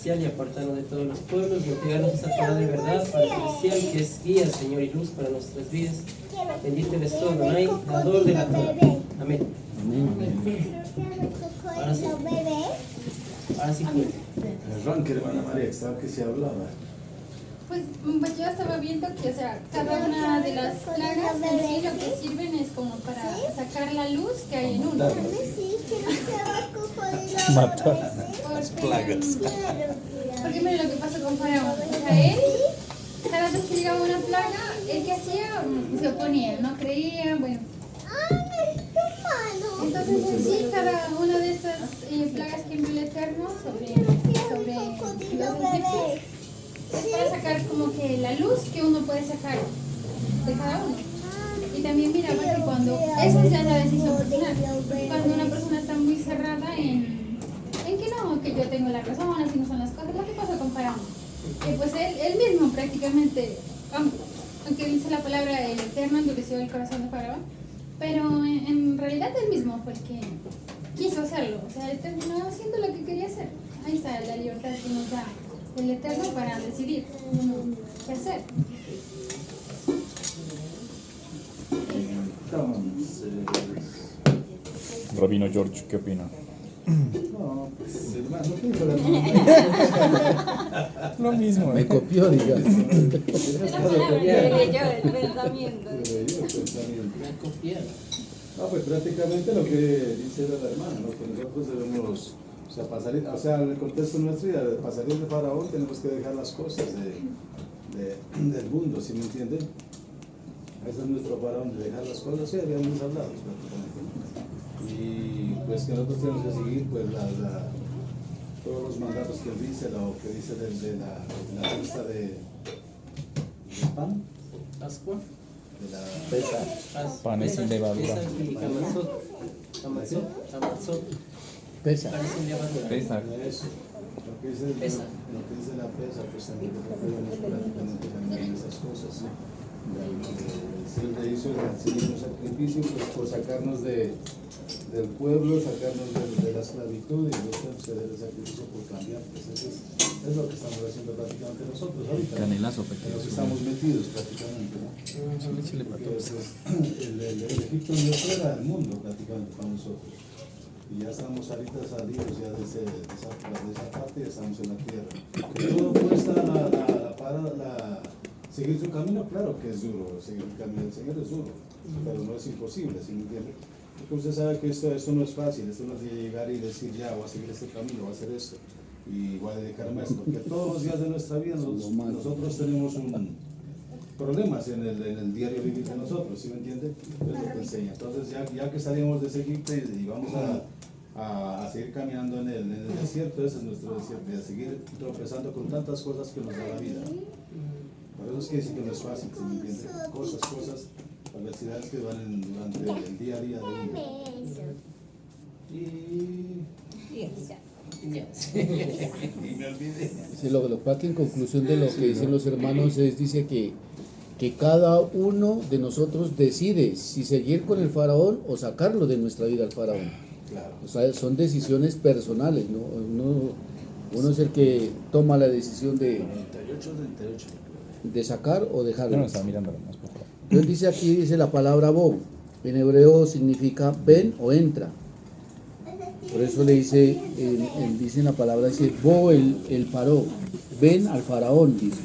celestial y apartarnos de todos los pueblos, y entregarnos esa palabra de verdad, Padre celestial, que es guía, Señor, y luz para nuestras vidas. Bendito eres tú, Adonai, dador de la Torah. Amén. Ahora sí. Ahora sí puede. Arranque, hermana María, estaba que se hablaba. Pues yo estaba viendo que, o sea, cada una de las plagas en sí lo que sirven es como para sacar la luz que hay en uno. Matar Las plagas. Porque mira lo que pasó con Faraón. O sea, él, cada vez que llegaba una plaga, él que hacía, se oponía, no creía, bueno. Entonces en sí, cada una de esas plagas que envió el Eterno sobre los egipcios, es para sacar como que la luz que uno puede sacar de cada uno. Y también miraba que cuando, eso ya es la decisión personal, porque cuando una persona está muy cerrada en que no, que yo tengo la razón, así no son las cosas, lo que pasó con Faraón, que pues él mismo prácticamente, aunque dice la palabra, el Eterno endureció el corazón de Faraón, pero en realidad él mismo fue el que quiso hacerlo, o sea, él terminó haciendo lo que quería hacer. Ahí está la libertad que nos da el Eterno para decidir qué hacer. Entonces, Rabino George, ¿qué opina? no, pues hermano, ¿qué dijo la hermana? Lo mismo. Me copió, diga. La palabra que leyó el pensamiento. Me han copiado. No, pues prácticamente lo que dice la hermana, ¿no? Que nosotros debemos, o sea, en el contexto nuestro, de pasar de Faraón, tenemos que dejar las cosas del mundo, ¿sí me entienden? Ese es nuestro Faraón, de dejar las cosas, sí, habíamos hablado prácticamente, ¿no? Y pues que nosotros tenemos que seguir, pues, todos los mandatos que él dice, lo que dice de la fiesta de pan, Pascua. de la Panes sin levadura. Pesach y Hamatzot. Pesa. Panes sin levadura. Pesach. Eso, lo que dice la pesa, pues también debemos prácticamente también esas cosas, ¿sí? El Señor hizo el Señor sacrificio pues, por sacarnos del pueblo, sacarnos de la esclavitud, y nosotros hacer el sacrificio por cambiar. Pues eso es lo que estamos haciendo prácticamente nosotros ahorita. Canelazo, En lo que estamos metidos prácticamente, ¿no? Porque, pues, el Egipto no era el mundo prácticamente para nosotros. Y ya estamos ahorita salidos ya de esa parte, ya estamos en la tierra. Que todo cuesta seguir su camino, claro que es duro, seguir el camino del Señor es duro, pero no es imposible, ¿sí me entiende? Porque usted sabe que esto no es fácil, esto no es de llegar y decir ya, voy a seguir este camino, voy a hacer esto, y voy a dedicarme a esto, porque todos los días de nuestra vida nosotros tenemos problemas en el diario vivir de nosotros, ¿sí me entiende? Es lo que enseña. Entonces ya que salimos de ese Egipto y vamos a seguir caminando en el desierto, ese es nuestro desierto, y a seguir tropezando con tantas cosas que nos da la vida. Por eso es que dice que no es fácil, ¿sí me entiende? Cosas, adversidades que van durante el día a día de uno. Y me olvidé. Sí, lo que pasa que en conclusión de lo que dicen los hermanos dice que cada uno de nosotros decide si seguir con el faraón o sacarlo de nuestra vida al faraón. Claro. O sea, son decisiones personales, ¿no? Uno es el que toma la decisión de sacar o Yo dejarlo. no estaba mirando más, por favor. Entonces dice la palabra bo, en hebreo significa ven o entra. Por eso le dice, dice en la palabra, dice bo el paró, ven al faraón, dice.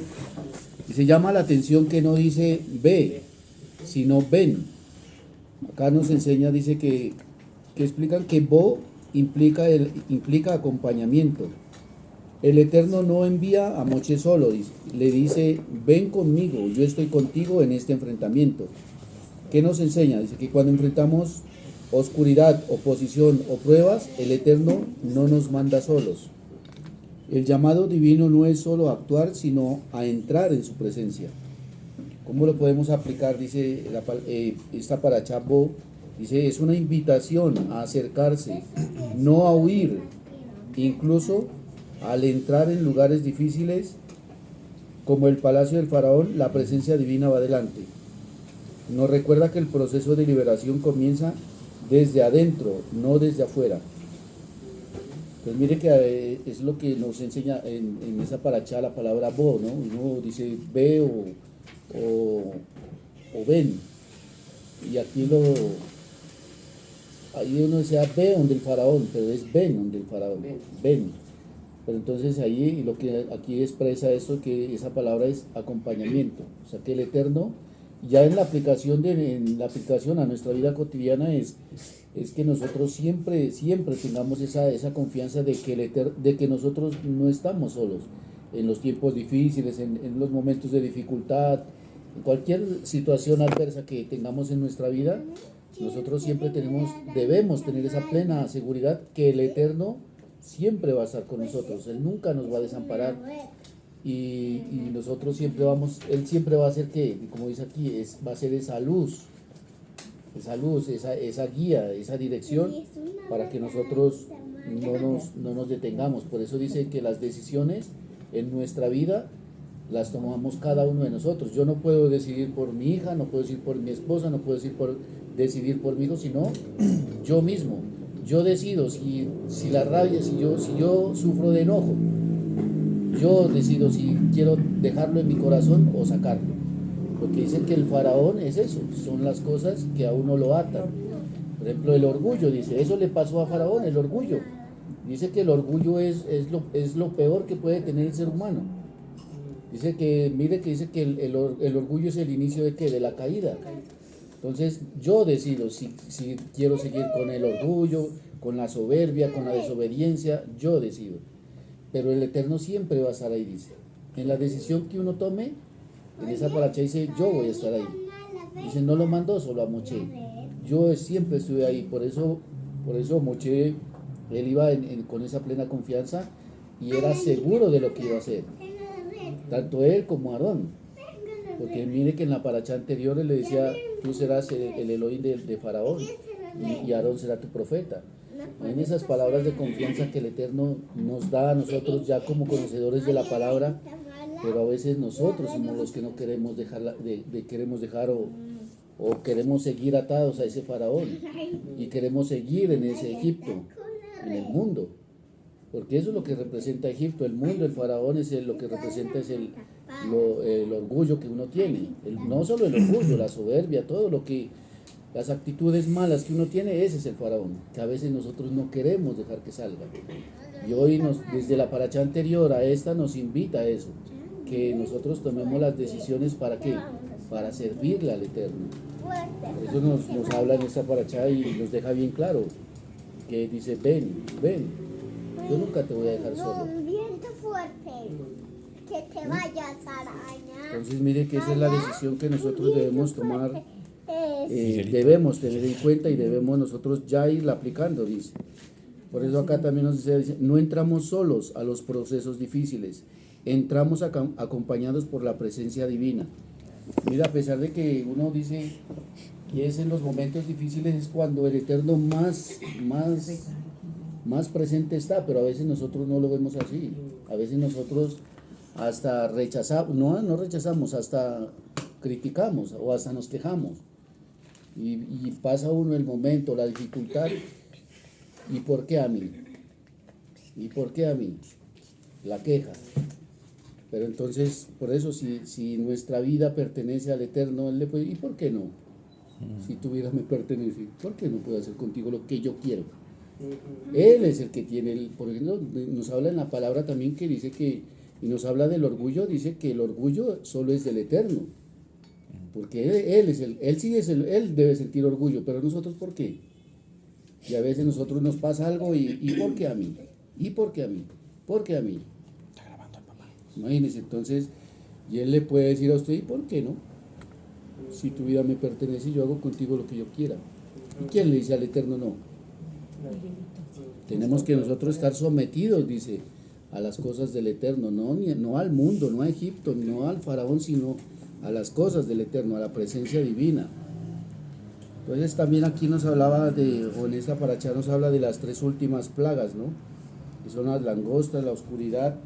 Y se llama la atención que no dice ve, sino ven. Acá nos enseña, dice que explican que bo implica acompañamiento. El Eterno no envía a Moshe solo, le dice, ven conmigo, yo estoy contigo en este enfrentamiento. ¿Qué nos enseña? Dice que cuando enfrentamos oscuridad, oposición o pruebas, el Eterno no nos manda solos. El llamado divino no es solo a actuar, sino a entrar en su presencia. ¿Cómo lo podemos aplicar? Dice esta paracha bo, dice, es una invitación a acercarse, no a huir, incluso al entrar en lugares difíciles como el palacio del faraón, la presencia divina va adelante. Nos recuerda que el proceso de liberación comienza desde adentro, no desde afuera. Pues mire que es lo que nos enseña en esa paracha la palabra bo, ¿no? Uno dice ve o ven. Y aquí ahí uno decía ve donde el faraón, pero es ven donde el faraón, ven. Pero entonces ahí lo que aquí expresa esto, que esa palabra es acompañamiento. O sea que el Eterno, ya en la aplicación a nuestra vida cotidiana es que nosotros siempre tengamos esa confianza de que nosotros no estamos solos en los tiempos difíciles, en los momentos de dificultad, en cualquier situación adversa que tengamos en nuestra vida. Nosotros siempre debemos tener esa plena seguridad que el Eterno siempre va a estar con nosotros. Él nunca nos va a desamparar y nosotros Él siempre va a ser como dice aquí, va a ser esa luz, esa guía, esa dirección para que nosotros no nos detengamos. Por eso dice que las decisiones en nuestra vida las tomamos cada uno de nosotros. Yo no puedo decidir por mi hija, no puedo decidir por mi esposa, no puedo decidir por mi hijo, sino yo mismo. Yo decido si la rabia, si yo sufro de enojo, yo decido si quiero dejarlo en mi corazón o sacarlo. Porque dicen que el faraón es eso, son las cosas que a uno lo atan. Por ejemplo, el orgullo, dice, eso le pasó a Faraón, el orgullo. Dice que el orgullo es lo peor que puede tener el ser humano. Dice que el orgullo es el inicio de la caída. Entonces yo decido si quiero seguir con el orgullo, con la soberbia, con la desobediencia, yo decido. Pero el Eterno siempre va a estar ahí, dice. En la decisión que uno tome, en esa paracha dice, yo voy a estar ahí. Dice, no lo mandó solo a Moche. Yo siempre estuve ahí, por eso Moche, él iba con esa plena confianza y era seguro de lo que iba a hacer. Tanto él como Aarón. Porque mire que en la paracha anterior él le decía, tú serás el Elohim de Faraón y Aarón será tu profeta. En esas palabras de confianza que el Eterno nos da a nosotros ya como conocedores de la palabra, pero a veces nosotros somos los que no queremos queremos dejar o queremos seguir atados a ese Faraón y queremos seguir en ese Egipto, en el mundo. Porque eso es lo que representa Egipto, el mundo, el Faraón lo que representa es el orgullo que uno tiene, no solo el orgullo, la soberbia, las actitudes malas que uno tiene, ese es el Faraón, que a veces nosotros no queremos dejar que salga. Y hoy desde la paracha anterior a esta nos invita a eso, que nosotros tomemos las decisiones ¿para qué? Para servirle al Eterno. Por eso nos habla en esta paracha y nos deja bien claro, que dice, ven, yo nunca te voy a dejar solo. Que te vayas, araña. Entonces mire que esa es la decisión que nosotros debemos tomar, debemos tener en cuenta y debemos nosotros ya irla aplicando, dice. Por eso acá también nos dice, no entramos solos a los procesos difíciles, entramos acompañados por la presencia divina. Mira, a pesar de que uno dice que es en los momentos difíciles es cuando el Eterno más presente está, pero a veces nosotros no lo vemos así. A veces nosotros hasta rechazamos, no rechazamos, hasta criticamos o hasta nos quejamos. Y pasa uno el momento, la dificultad, ¿y por qué a mí? ¿Y por qué a mí? La queja. Pero entonces, por eso, si nuestra vida pertenece al Eterno, Él le puede, ¿y por qué no? Si tu vida me pertenece, ¿por qué no puedo hacer contigo lo que yo quiero? Él es el que tiene, por ejemplo, nos habla en la palabra también que dice que, y nos habla del orgullo, dice que el orgullo solo es del Eterno. Porque él debe sentir orgullo, pero nosotros ¿por qué? Y a veces nosotros nos pasa algo y ¿por qué a mí? ¿Y por qué a mí? ¿Por qué a mí? Imagínense, entonces, y él le puede decir a usted, ¿y por qué no? Si tu vida me pertenece, yo hago contigo lo que yo quiera. ¿Y quién le dice al Eterno no? Tenemos que nosotros estar sometidos, dice, a las cosas del Eterno, no al mundo, no a Egipto, no al Faraón, sino a las cosas del Eterno, a la presencia divina. Entonces también aquí nos hablaba o en esta paracha nos habla de las 3 últimas plagas, ¿no? Que son las langostas, la oscuridad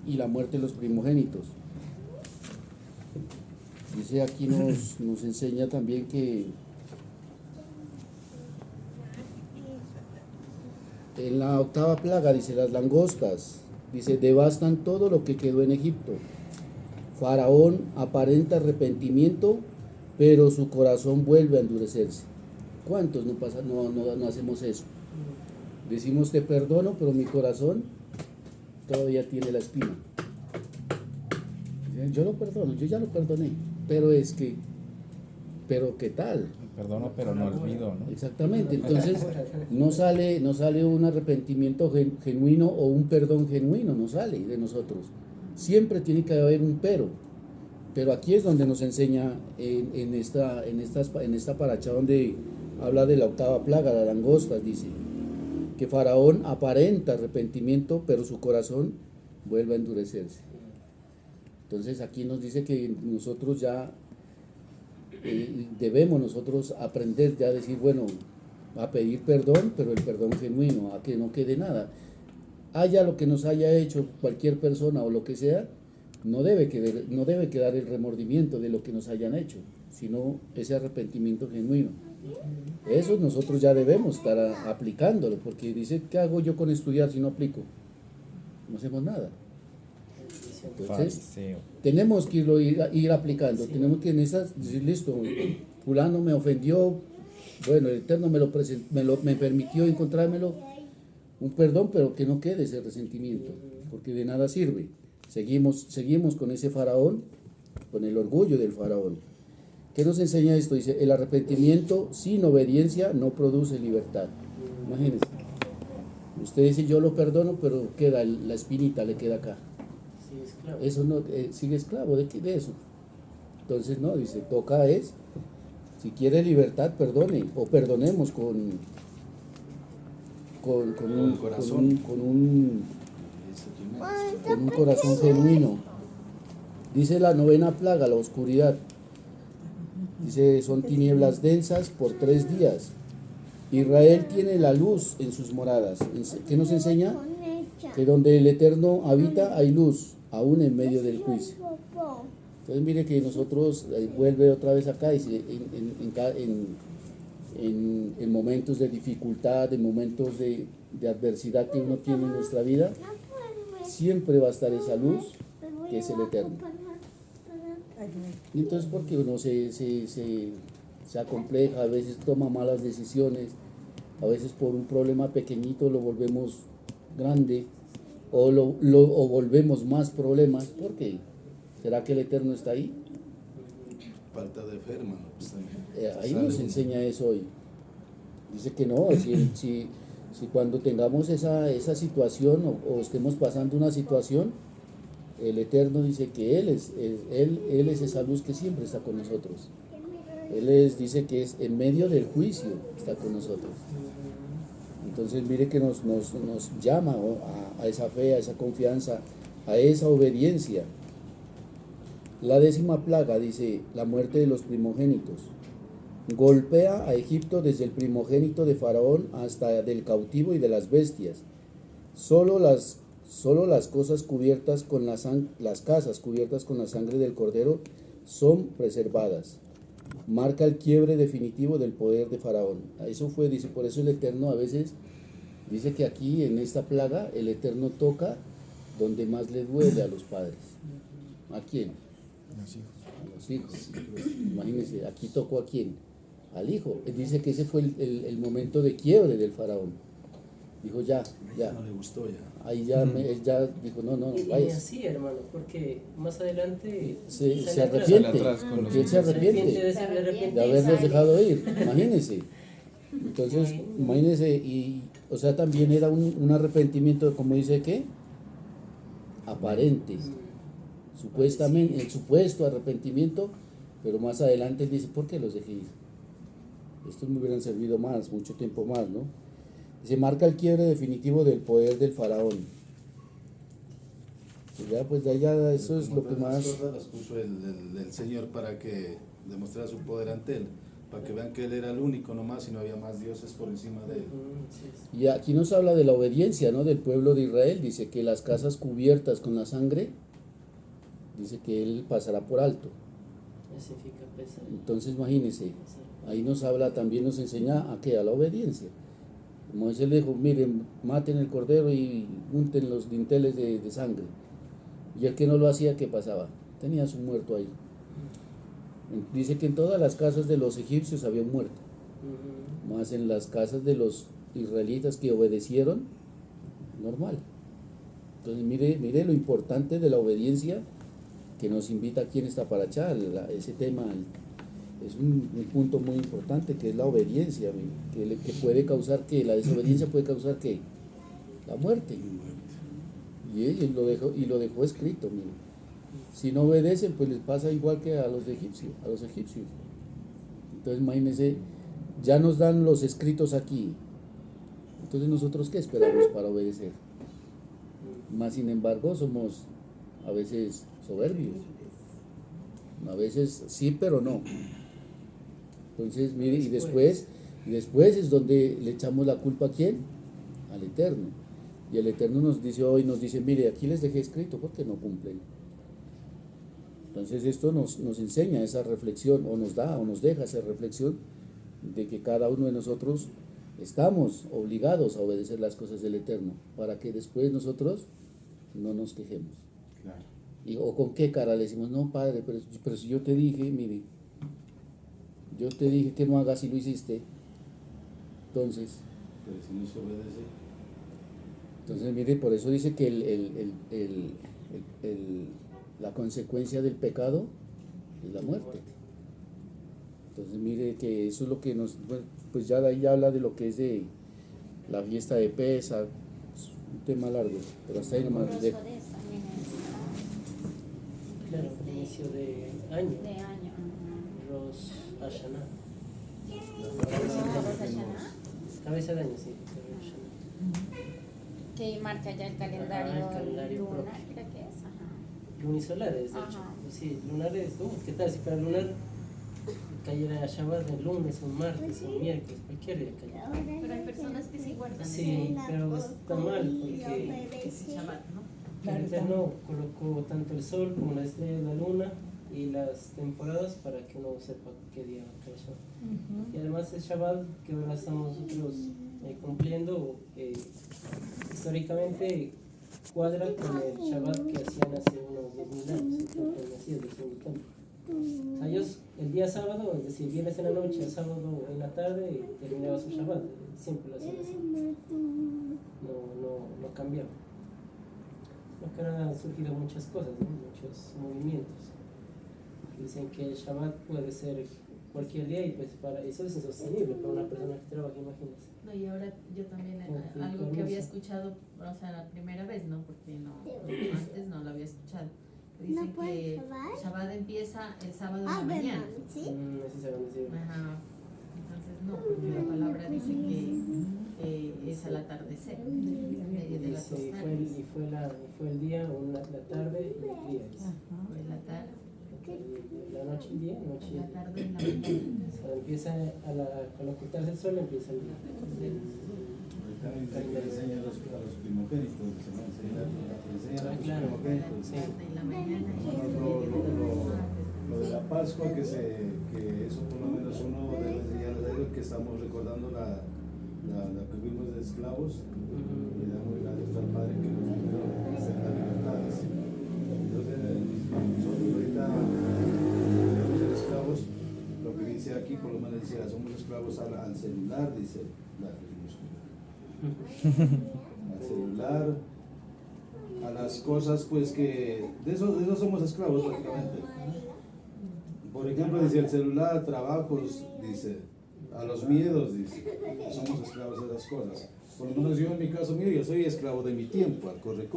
y la muerte de los primogénitos. Dice aquí nos enseña también que en la octava plaga dice las langostas, dice devastan todo lo que quedó en Egipto. Faraón aparenta arrepentimiento, pero su corazón vuelve a endurecerse. ¿Cuántos no hacemos eso? Decimos te perdono, pero mi corazón todavía tiene la espina. Yo lo perdono, yo ya lo perdoné, pero ¿qué tal? Perdono, pero no olvido, ¿no? Exactamente, entonces no sale un arrepentimiento genuino o un perdón genuino, no sale de nosotros. Siempre tiene que haber un pero aquí es donde nos enseña en esta paracha donde habla de la octava plaga, la langostas, dice que Faraón aparenta arrepentimiento, pero su corazón vuelve a endurecerse. Entonces aquí nos dice que nosotros ya debemos nosotros aprender ya a decir, bueno, a pedir perdón, pero el perdón genuino, a que no quede nada. Haya lo que nos haya hecho cualquier persona o lo que sea, no debe quedar el remordimiento de lo que nos hayan hecho, sino ese arrepentimiento genuino. Eso nosotros ya debemos estar aplicándolo, porque dice, ¿qué hago yo con estudiar si no aplico? No hacemos nada. Entonces, Fariseo. tenemos que ir aplicando, tenemos que decir, listo, fulano me ofendió, bueno, el Eterno me permitió encontrármelo, un perdón, pero que no quede ese resentimiento, porque de nada sirve. Seguimos con ese faraón, con el orgullo del faraón. ¿Qué nos enseña esto? Dice, el arrepentimiento sin obediencia no produce libertad. Imagínense, usted dice yo lo perdono, pero queda la espinita, le queda acá. Eso no, sigue esclavo de eso. Entonces no, dice, toca si quiere libertad, perdone, o perdonemos con un corazón genuino. Dice la novena plaga, la oscuridad. Dice, son tinieblas densas por 3 días. Israel tiene la luz en sus moradas. ¿Qué nos enseña? Que donde el Eterno habita hay luz, aún en medio del juicio. Entonces mire que nosotros, vuelve otra vez acá, dice, en momentos de dificultad, en momentos de adversidad que uno tiene en nuestra vida, siempre va a estar esa luz que es el Eterno. Y entonces porque uno se acompleja, a veces toma malas decisiones, a veces por un problema pequeñito lo volvemos grande, o volvemos más problemas. ¿Por qué? ¿Será que el Eterno está ahí? Falta de fe, hermano. Ahí nos enseña eso hoy. Dice que no, si cuando tengamos esa situación o estemos pasando una situación, el Eterno dice que Él es esa luz que siempre está con nosotros. Dice que es en medio del juicio, está con nosotros. Entonces mire que nos llama a esa fe, a esa confianza, a esa obediencia. La 10ª plaga dice, la muerte de los primogénitos. Golpea a Egipto desde el primogénito de Faraón hasta del cautivo y de las bestias. Solo las cosas cubiertas con las casas cubiertas con la sangre del cordero son preservadas. Marca el quiebre definitivo del poder de Faraón. Eso fue, dice, por eso el Eterno a veces dice que aquí en esta plaga el Eterno toca donde más le duele a los padres. ¿A quién? A los hijos. Imagínense, aquí tocó a quién, al hijo. Él dice que ese fue el momento de quiebre del Faraón. Dijo ya. No le gustó ya. Ahí ya, él ya dijo no, Y vaya. así, hermano, porque más adelante Se sale atrás. arrepiente, atrás con porque él se arrepiente de haberlos dejado ir, imagínense. Entonces, imagínense, o sea, también era un arrepentimiento, como dice que, aparente, supuestamente, el supuesto arrepentimiento, pero más adelante él dice, ¿por qué los dejé ir? Estos me hubieran servido más, mucho tiempo más, ¿no? Se marca el quiebre definitivo del poder del faraón. Y ya, pues ya eso es lo que más... Las cosas las puso el Señor para que demostrara su poder ante él, para que vean que él era el único nomás y no había más dioses por encima de él. Y aquí nos habla de la obediencia, ¿no?, del pueblo de Israel. Dice que las casas cubiertas con la sangre, dice que él pasará por alto. Significa pesar. Entonces imagínense, ahí nos habla, también nos enseña a la obediencia. Moisés le dijo, miren, maten el cordero y unten los dinteles de sangre. Y el que no lo hacía, ¿qué pasaba? Tenía su muerto ahí. Dice que en todas las casas de los egipcios había un muerto, más en las casas de los israelitas que obedecieron, normal. Entonces mire lo importante de la obediencia que nos invita aquí en esta paracha, ese tema es un punto muy importante, que es la obediencia, que puede causar que la desobediencia puede causar que la muerte. Y él lo dejó escrito, mire. Si no obedecen, pues les pasa igual que a los egipcios. Entonces imagínense, ya nos dan los escritos aquí. Entonces nosotros ¿qué esperamos para obedecer? Más sin embargo somos a veces soberbios. A veces sí, pero no. Entonces, mire, y después es donde le echamos la culpa a ¿quién? Al Eterno. Y el Eterno nos dice, mire, aquí les dejé escrito, ¿por qué no cumplen? Entonces esto nos enseña esa reflexión, o nos deja esa reflexión de que cada uno de nosotros estamos obligados a obedecer las cosas del Eterno, para que después nosotros no nos quejemos. Claro. O con qué cara le decimos, no padre, pero si yo te dije, mire, yo te dije que no hagas y lo hiciste, entonces Pero si no se obedece, mire, por eso dice que la consecuencia del pecado es la muerte. Entonces mire que eso es lo que pues ya de ahí habla de lo que es de la fiesta de Pesach, es un tema largo, pero hasta ahí nomás dejo. Claro, el inicio de año. De año. Rosh Hashanah. Rosh Hashanah. Cabeza de año, sí. Rosh Hashanah. Que marca ya el calendario, Ajá, el calendario lunar, propio. creo que es. Ajá. Lunisolares, de hecho. Ajá. Sí, lunares, ¿qué tal si fuera lunar? Cayera Shabbat el lunes, un martes, un miércoles, cualquier día cayera. Pero hay personas que sí guardan Sí, pero está mal porque ese Shabbat, ¿no? el Eterno colocó tanto el sol como la estrella y la luna y las temporadas para que uno sepa qué día cae Shabbat. Y además el Shabbat que ahora estamos nosotros cumpliendo, históricamente cuadra con el Shabbat que hacían hace unos 2000 años, entonces así es del segundo templo. O sea, ellos el día sábado, es decir, viernes en la noche, sábado en la tarde, terminaba su Shabbat, siempre lo hacían así. No cambiaba. Porque ahora han surgido muchas cosas, ¿no? Muchos movimientos. Dicen que el Shabbat puede ser cualquier día y pues para eso es insostenible para una persona que trabaja, imagínense. No, y ahora yo también algo que había escuchado, o sea, la primera vez, ¿no? Porque antes no lo había escuchado. Dicen ¿No puedes que probar? Shabbat empieza el sábado en la mañana. ¿Sí? Así se va a decir. Ajá. Entonces no, porque la palabra dice que es al atardecer, en medio de las dos Sí, tardes. fue el día, la tarde y el día. dice. Fue la tarde, La noche y el día, noche y la el día. tarde en la mañana. O sea, empieza al ocultarse el sol, empieza el día. también dice que enseña a los primogénitos, dice, ¿no? Enseña a los Claro. primogénitos. Sí. En la mañana y Bueno, en medio de las dos tardes. lo de la Pascua, que eso por lo menos uno debe enseñar a ellos, que estamos recordando la que fuimos de esclavos, y damos gracias al Padre que nos dio esta libertades. Entonces, nosotros ahorita debemos ser esclavos, lo que dice aquí, por lo menos decía, somos esclavos al celular, dice, al celular, a las cosas pues que, de eso somos esclavos prácticamente. Por ejemplo, dice el celular, trabajos, dice, a los miedos, dice, somos esclavos de esas cosas. Por lo menos yo en mi caso mío, yo soy esclavo de mi tiempo, al corre.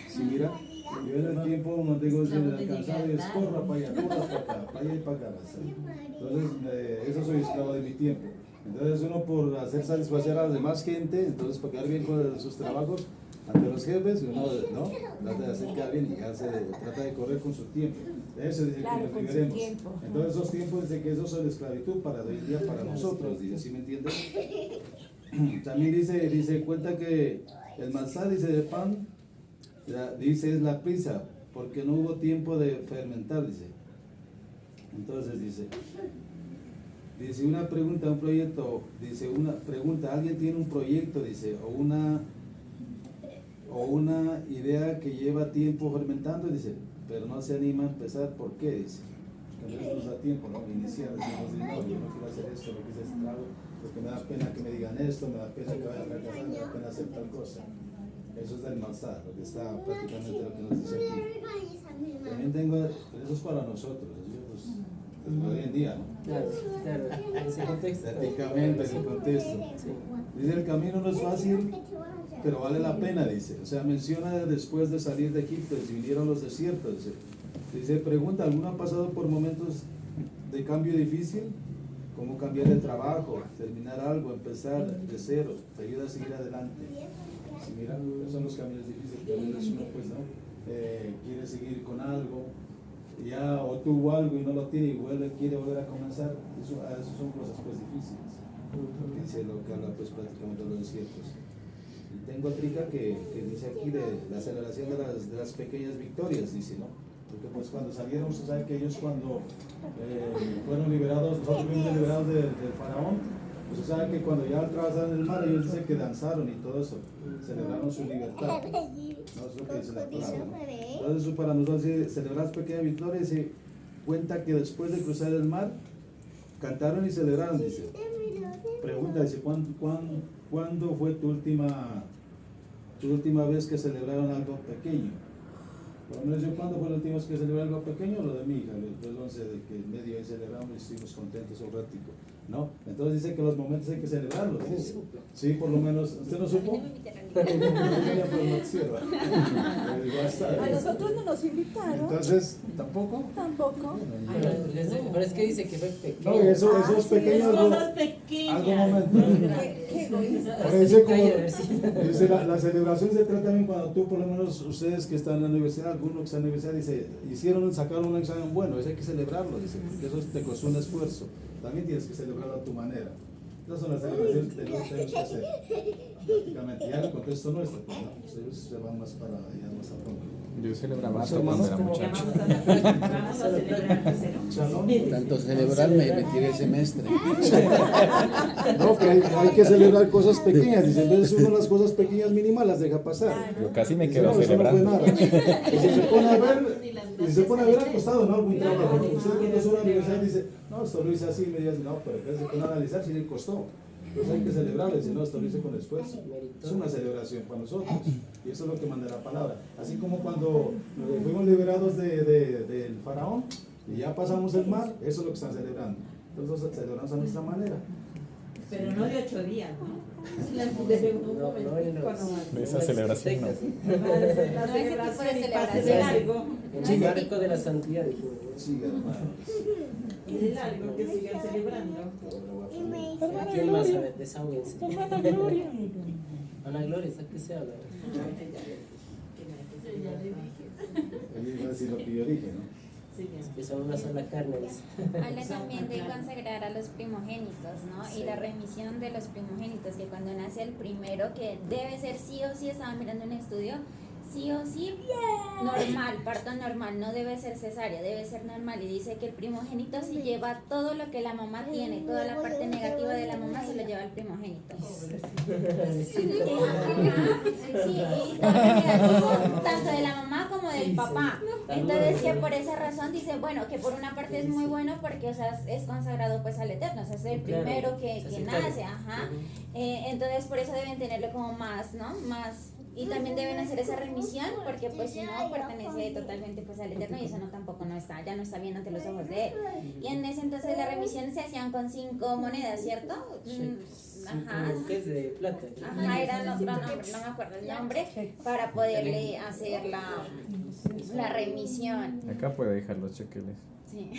Si mira, yo en el tiempo mantengo cansado y es corra para allá, corra para acá, para allá y para acá. Entonces, eso soy esclavo de mi tiempo. Entonces uno por hacer satisfacer a la demás gente, entonces para quedar bien con sus trabajos ante los jefes, uno ¿no? trata de hacer quedar bien y trata de correr con su tiempo. Eso dice que nos liberemos. Entonces esos tiempos dice que eso son esclavitud para hoy día para nosotros, dice, ¿sí me entiendes? También dice, cuenta que el matzá, dice, de pan, dice, es la prisa, porque no hubo tiempo de fermentar, dice. Entonces dice Dice una pregunta, un proyecto, dice una pregunta, alguien tiene un proyecto, dice, o una idea que lleva tiempo fermentando, dice, pero no se anima a empezar, ¿por qué? Dice, porque a veces nos da tiempo, ¿no? Iniciar, decimos, no, yo no quiero hacer esto, no quiero hacer esto, porque me da pena que me digan esto, me da pena que vaya a fracasar, me da pena hacer tal cosa. Eso es del malstar, lo que está prácticamente lo que nos dice aquí. También tengo, eso es para nosotros, pues, hoy en día, ¿no? Claro, claro, en ese contexto. Prácticamente en el contexto. Sí. Dice, el camino no es fácil, pero vale la pena, dice. O sea, menciona después de salir de Egipto, si vinieron los desiertos. Dice, pregunta, ¿alguno ha pasado por momentos de cambio difícil? ¿Cómo cambiar de trabajo, terminar algo, empezar de cero? Te ayuda a seguir adelante. Si mira, esos son los caminos difíciles que a veces uno, pues, ¿no? Quiere seguir con algo, ya o tuvo algo y no lo tiene y quiere volver a comenzar. Eso son cosas, pues, difíciles. Porque dice lo que habla, pues, prácticamente de los desiertos. Y tengo otra que dice aquí de la celebración de las pequeñas victorias, dice, ¿no? Porque pues cuando salieron, usted sabe que ellos cuando fueron liberados, nosotros fuimos liberados del faraón, pues usted sabe que cuando ya atravesaron el mar, ellos dicen que danzaron y todo eso, celebraron su libertad. No, eso es lo que dice la palabra, ¿no? Entonces eso para nosotros, celebrar las pequeñas victorias, se cuenta que después de cruzar el mar, cantaron y celebraron, dice. Pregunta, dice, ¿cuándo fue tu última vez que celebraron algo pequeño? Por lo menos yo, ¿cuándo fue la última vez que celebré algo pequeño? Lo de mi hija, el 11 de que medio ahí celebramos y estuvimos contentos un ratico, ¿no? Entonces dice que los momentos hay que celebrarlos, dice. Sí, por lo menos, ¿usted no supo? A nosotros no nos invitaron. Entonces, ¿tampoco? Tampoco. Pero es que dice que fue pequeño. No, esos pequeños Cosas pequeñas. algo momento. Qué egoísta. Parece como, Calla, a ver si- dice, la celebración se trata también cuando tú, por lo menos ustedes que están en la universidad, alguno que está en la universidad, dice, sacaron un examen bueno, eso hay que celebrarlo, dice, porque eso te costó un esfuerzo, también tienes que celebrarlo a tu manera. Esas son las celebraciones que tenemos que hacer, prácticamente, ya en el contexto nuestro, pues, ¿no? Ustedes se van más para allá, más a fondo. Yo celebraba Los harto hermanos cuando era como- muchacho. Vamos a celebrar tercero. Shalom. Tanto celebrar me tiré el semestre. No, que hay que celebrar cosas pequeñas, dice, entonces uno las cosas pequeñas mínimas las deja pasar. Yo casi me Dice, quedo no, eso no fue celebrando. nada. Y si se pone a ver al costado, ¿no? Algún trabajo. Usted cuando es una universidad dice, no, esto lo hice así, me dice, no, pero se pone a analizar si le costó. Pues hay que celebrarlo, dice, no, esto lo hice con esfuerzo. Es una celebración para nosotros. Y eso es lo que manda la palabra. Así como cuando fuimos liberados del faraón y ya pasamos el mar, eso es lo que están celebrando. Entonces celebramos a nuestra manera. Pero no de 8 días, ¿no? De un momentico nomás. De esa celebración no. La No, ese tipo de celebración y pase de celebración. largo. En el marco de la santidad, dijimos. Sí, hermanos. Y de largo que sigan celebrando. ¿Quién más sabe? Desahóguense. Ana Gloria, ¿sabes qué se habla? Él iba a decir lo que yo dije, ¿no? Sí, ya. Que son una sola carne. dice. Habla también de consagrar a los primogénitos, ¿no? Y la remisión de los primogénitos, que cuando nace el primero, que debe ser sí o sí, estaba mirando un estudio, sí o sí normal, parto normal, no debe ser cesárea, debe ser normal. Y dice que el primogénito si lleva todo lo que la mamá tiene, toda la parte negativa de la mamá se lo lleva el primogénito. Sí, y todo lo negativo, tanto de la mamá como del papá. Entonces que por esa razón dice, bueno, que por una parte es muy bueno porque, o sea, es consagrado pues al Eterno, o sea, es el primero que nace, ajá. Entonces por eso deben tenerlo como más, ¿no? Más. Y también deben hacer esa remisión porque pues si no pertenece totalmente pues al Eterno y eso no tampoco no está, ya no está bien ante los ojos de él. Y en ese entonces la remisión se hacían con 5 monedas, ¿cierto? Ajá. Que es de plata. Ajá, era otro nombre, no me acuerdo el nombre, para poderle hacer la remisión. Acá puede dejar los chequeles. Sí.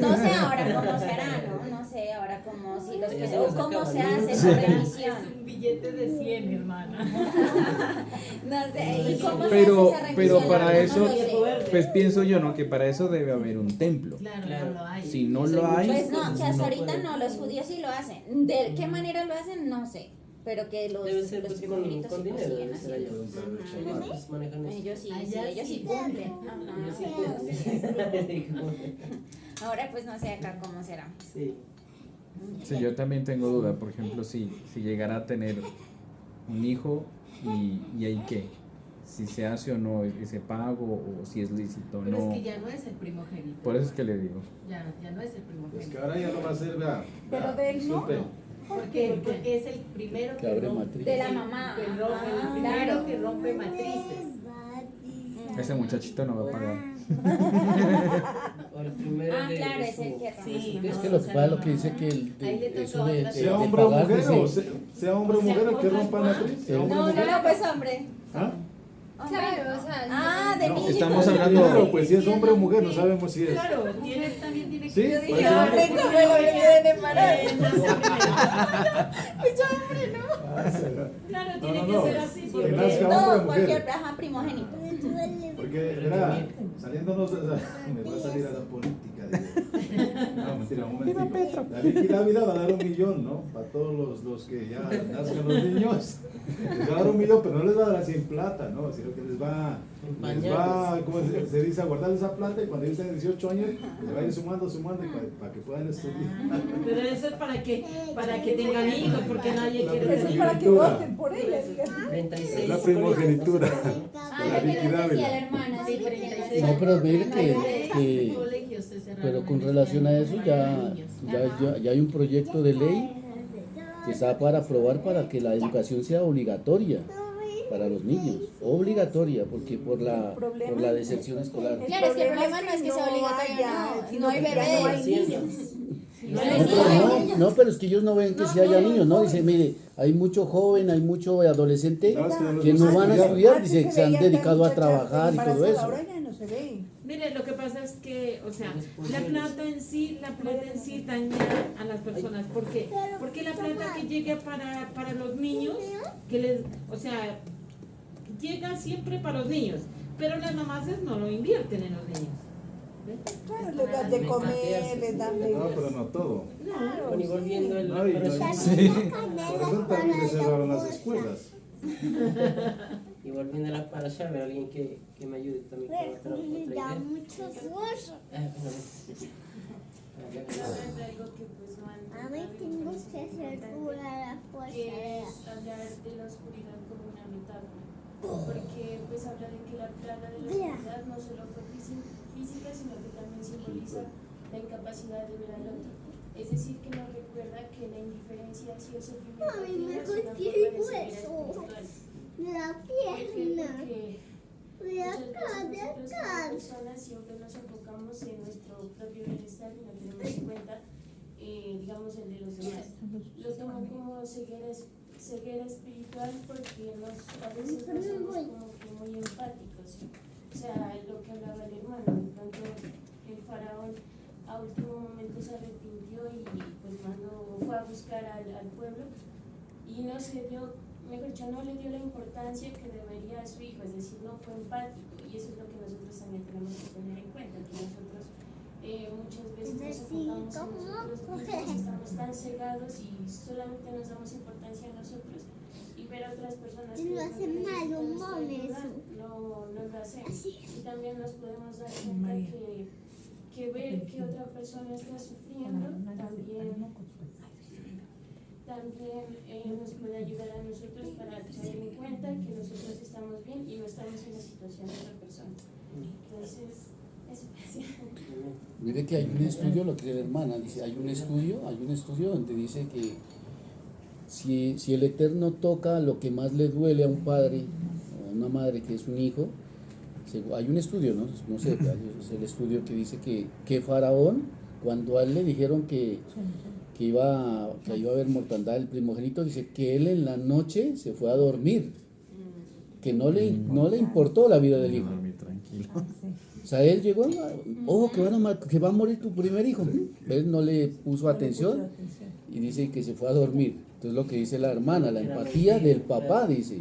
No sé ahora cómo será, ¿no? No sé ahora cómo, si los que, o cómo se hace la remisión. Es un billete de 100, hermana. No sé, ¿y cómo Pero, se hace esa remisión? pero La para verdad eso, no lo sé. pues pienso yo, ¿no? Que para eso debe haber un templo. Claro, no lo hay. Si no lo hay, Pues no, que hasta no ahorita puede. no, los judíos sí lo hacen. ¿De qué manera lo hacen? No sé. Pero que los Debe ser pues, primogénitos con sí lo dinero. siguen Debe ser haciendo. allá. Ellos pues, manejan eso. Ellos sí, Allá ellos sí sí. cumplen. No, no, Ellos sí no. pueden. Ahora pues no sé acá cómo será. Sí. Sí, yo también tengo duda, por ejemplo, si llegara a tener un hijo y ahí qué, si se hace o no ese pago o si es lícito o Pero no. es que ya no es el primogénito. Por eso es que le digo. Ya no es el Es que primogénito. ahora ya no va a ser, vea. Pero de él no. disculpe. ¿Por qué? Porque es el primero Que abre rompe. matriz. De la mamá. Que rompe, Ah, el primero claro. que rompe matrices. Ese muchachito no va a pagar. O el primero Ah, de claro, de es el su- que Sí, Es no, que lo o que sea, pasa es lo no. que dice que Ahí le eso toca de, otra de, Sea de hombre o pagar, mujer, o dice, sea hombre o mujer el que rompa la matriz. Sea hombre o No, mujer. no, pues hombre. ¿Ah? Claro, o sea. Ah, de No, niños. Estamos hablando. Claro, pues si es hombre o mujer, no sabemos si es. Claro, también tiene que Sí, yo pues, dije, ya. hombre, ¿Cómo lo quieren emparar? Ah, será. Claro, No, tiene no, que no. ser así. Que Porque nazca hombre o No, mujer. cualquier, ajá, primogénito. Porque, verá, saliéndonos de la... Me va a salir a la política, digo. No, mentira, un momentico. La líquida vida va a dar 1 millón, ¿no? Para todos los que ya nazcan los niños. Les va a dar 1 millón, pero no les va a dar así en plata, ¿no? Sino que les va, ¿cómo se dice? A guardar esa plata y cuando ellos tengan 18 años, les va a ir sumando para que puedan estudiar. Pero eso es para que tengan hijos, porque nadie La quiere Eso es tener. para que voten por ella. Diga. 36 Es la primogenitura. Ah, La lo que líquida nos decía la vida. hermana. Sí, Sí, 36. No, pero mire La que- mayoría de que- colegios se cerraron pero con en este relación a año eso por ya, varios niños. ya hay un proyecto de ley que está para aprobar para que la educación sea obligatoria para los niños, obligatoria, porque por la deserción escolar. Claro, es que el problema no es que sea obligatorio, no hay bebés. No, pero no, pero es que ellos no ven que si haya niños, ¿no? Dice, mire, hay mucho joven, hay mucho adolescente No, es que no los que no van a estudiar. estudiar, dice, que se han dedicado a trabajar y todo eso. Ahora ya no se ve. Mire, lo que pasa es que, o sea, la plata en sí daña a las personas. ¿Por qué? Porque la plata que llega para los niños, o sea, llega siempre para los niños, pero las mamás no lo invierten en los niños. Claro, les dan de comer, les dan de... No, pero no todo. Bueno, y volviendo al No, y para allá, por eso también le cerraron las escuelas. y volviendo a la para allá, ver a alguien que me ayude también con otra idea. mucho esfuerzo. Algo que pues no han A mí tengo que hacer jugar a la que fuerza. es hablar de la oscuridad como una metáfora, porque pues habla de que la plaga de la oscuridad no solo fue física, sino que también simboliza la incapacidad de ver al otro. Es decir, que nos recuerda que la indiferencia hacia el sufrimiento Ay, ajeno me es una golpeé forma el de ceguera hueso. espiritual. La ¿Por qué? pierna. Porque De muchas acá, veces de nosotros como acá. personas siempre nos enfocamos en nuestro propio bienestar y no tenemos en cuenta, digamos, el de los demás. Lo tomo como ceguera espiritual porque a veces no somos como que muy empáticos. O sea, lo que hablaba el hermano, de pronto el faraón a último momento se arrepintió y pues fue a buscar al pueblo y no se dio, mejor dicho, no le dio la importancia que debería a su hijo, es decir, no fue empático, y eso es lo que nosotros también tenemos que tener en cuenta, que nosotros muchas veces nos enfocamos en nosotros mismos, estamos tan cegados y solamente nos damos importancia a nosotros y ver a otras personas Y lo hacen mal, un moneso. no lo hacemos, y también nos podemos dar cuenta que ver que otra persona está sufriendo también nos puede ayudar a nosotros para tener en cuenta que nosotros estamos bien y no estamos en la situación de otra persona. Entonces, eso es. Mire que hay un estudio, lo que dice la hermana, dice, hay un estudio donde dice que si el Eterno toca lo que más le duele a un padre o a una madre que es un hijo, hay un estudio, no sé, es el estudio que dice que Faraón, cuando a él le dijeron que iba a haber mortandad del primogénito, dice que él en la noche se fue a dormir, que no le importó la vida del hijo. Tranquilo. O sea, él llegó, ojo, que va a morir tu primer hijo. Él no le puso atención y dice que se fue a dormir. Entonces lo que dice la hermana, la empatía del papá, dice.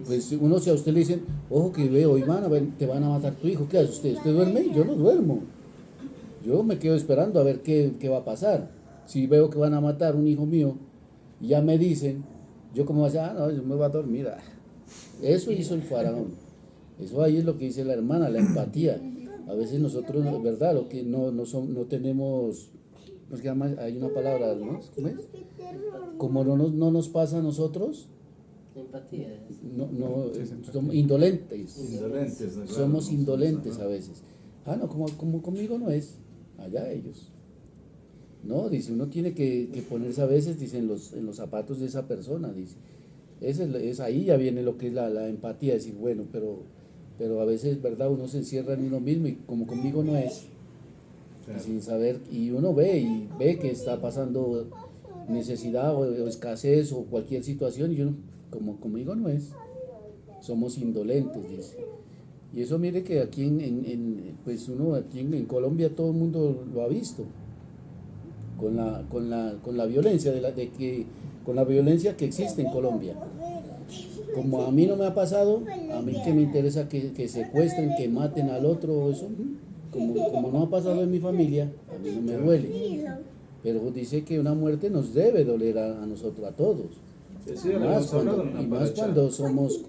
Pues uno, si a usted le dicen, ojo que veo, te van a matar tu hijo, ¿qué hace usted? ¿Usted duerme? Yo no duermo. Yo me quedo esperando a ver qué va a pasar. Si veo que van a matar un hijo mío y ya me dicen, yo como allá, no, yo me voy a dormir. Eso hizo el faraón. Eso ahí es lo que dice la hermana, la empatía. A veces nosotros, ¿verdad? Lo que no tenemos nos llama, hay una palabra, ¿no? ¿Cómo es? Como no nos pasa a nosotros, Empatía. no, somos indolentes. Indolentes, ¿no? Somos Claro, indolentes ¿no? a veces. Ah, no, como conmigo no es, allá ellos. No, dice, uno tiene que ponerse a veces, dice, en los zapatos de esa persona, dice. Es ahí ya viene lo que es la empatía, decir, bueno, pero a veces, ¿verdad? Uno se encierra en uno mismo y como conmigo no es, Claro. sin saber, y uno ve que está pasando necesidad o escasez o cualquier situación, y uno, como conmigo no es, somos indolentes, dice. Y eso mire que aquí pues uno aquí en Colombia todo el mundo lo ha visto, con la violencia con la violencia que existe en Colombia. Como a mí no me ha pasado, a mí que me interesa que secuestren, que maten al otro, eso, como no ha pasado en mi familia, a mí no me duele. Pero dice que una muerte nos debe doler a nosotros, a todos. Sí, ya lo habíamos hablado en una Y más paracha. cuando somos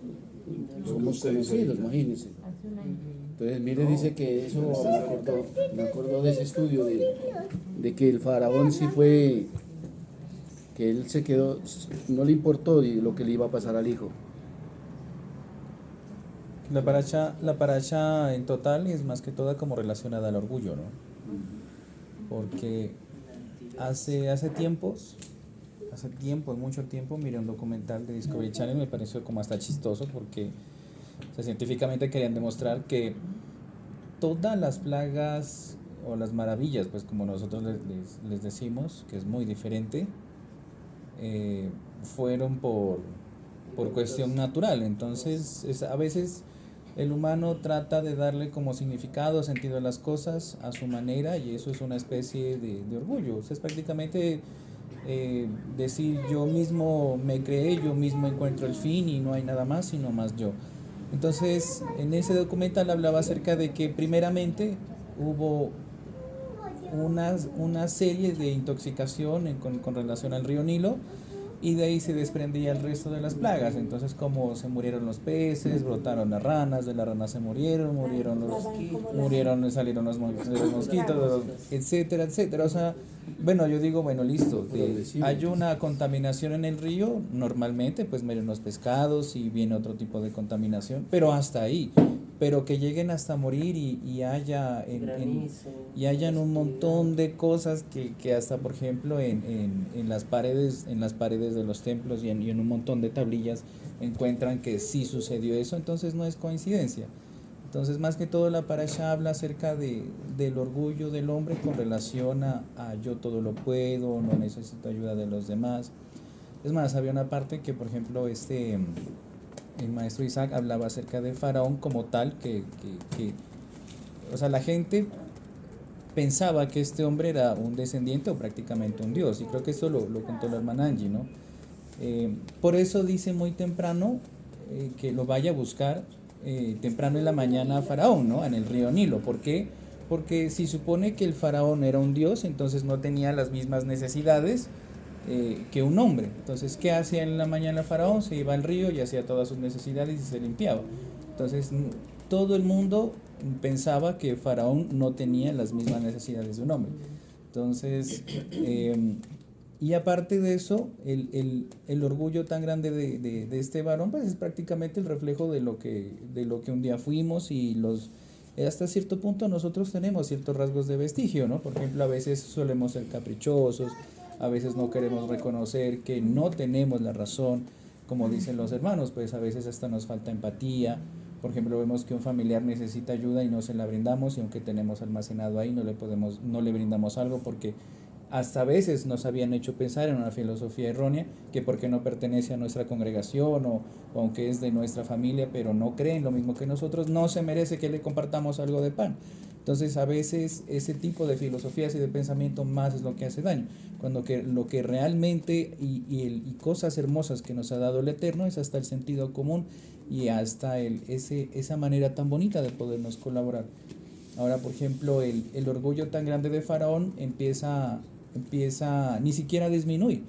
Lo que usted dice conocidos, ahorita. imagínense. Entonces, mire, dice que eso me acordó de ese estudio de que el faraón sí fue, que él se quedó, no le importó lo que le iba a pasar al hijo. La paracha en total es más que toda como relacionada al orgullo, ¿no? Porque hace mucho tiempo, miré un documental de Discovery Channel, me pareció como hasta chistoso porque científicamente querían demostrar que todas las plagas o las maravillas, pues como nosotros les decimos, que es muy diferente, fueron por cuestión natural. Entonces a veces el humano trata de darle como significado, sentido a las cosas a su manera, y eso es una especie de orgullo. O sea, es prácticamente decir yo mismo me creé, yo mismo encuentro el fin y no hay nada más sino más yo. Entonces en ese documental hablaba acerca de que primeramente hubo una serie de intoxicación con relación al río Nilo, y de ahí se desprendía el resto de las plagas. Entonces, como se murieron los peces, brotaron las ranas, de las ranas se murieron, salieron los mosquitos, etcétera, etcétera. O sea, bueno, yo digo, bueno, listo, hay una contaminación en el río, normalmente pues mueren los pescados y viene otro tipo de contaminación, pero hasta ahí. Pero que lleguen hasta morir y hayan un montón de cosas que hasta, por ejemplo, en las paredes de los templos y en un montón de tablillas encuentran que sí sucedió eso. Entonces no es coincidencia. Entonces, más que todo, la parasha habla acerca del orgullo del hombre con relación a yo todo lo puedo, no necesito ayuda de los demás. Es más, había una parte que, por ejemplo, el maestro Isaac hablaba acerca del faraón como tal, que o sea, la gente pensaba que este hombre era un descendiente o prácticamente un dios, y creo que eso lo contó la hermana Angie, ¿no? Por eso dice muy temprano que lo vaya a buscar temprano en la mañana a Faraón, ¿no? En el río Nilo. ¿Por qué? Porque si supone que el faraón era un dios, entonces no tenía las mismas necesidades que un hombre. Entonces, ¿qué hacía en la mañana el faraón? Se iba al río y hacía todas sus necesidades y se limpiaba. Entonces, todo el mundo pensaba que Faraón no tenía las mismas necesidades de un hombre. Entonces, y aparte de eso, el orgullo tan grande de este varón, pues es prácticamente el reflejo de lo que un día fuimos, y hasta cierto punto nosotros tenemos ciertos rasgos de vestigio, ¿no? Por ejemplo, a veces solemos ser caprichosos, a veces no queremos reconocer que no tenemos la razón, como dicen los hermanos, pues a veces hasta nos falta empatía. Por ejemplo, vemos que un familiar necesita ayuda y no se la brindamos, y aunque tenemos almacenado ahí, no le brindamos algo, porque hasta a veces nos habían hecho pensar en una filosofía errónea, que porque no pertenece a nuestra congregación o aunque es de nuestra familia, pero no creen lo mismo que nosotros, no se merece que le compartamos algo de pan. Entonces, a veces ese tipo de filosofías y de pensamiento más es lo que hace daño, cuando lo que realmente y cosas hermosas que nos ha dado el Eterno es hasta el sentido común y hasta esa manera tan bonita de podernos colaborar. Ahora, por ejemplo, el orgullo tan grande de Faraón empieza ni siquiera a disminuir.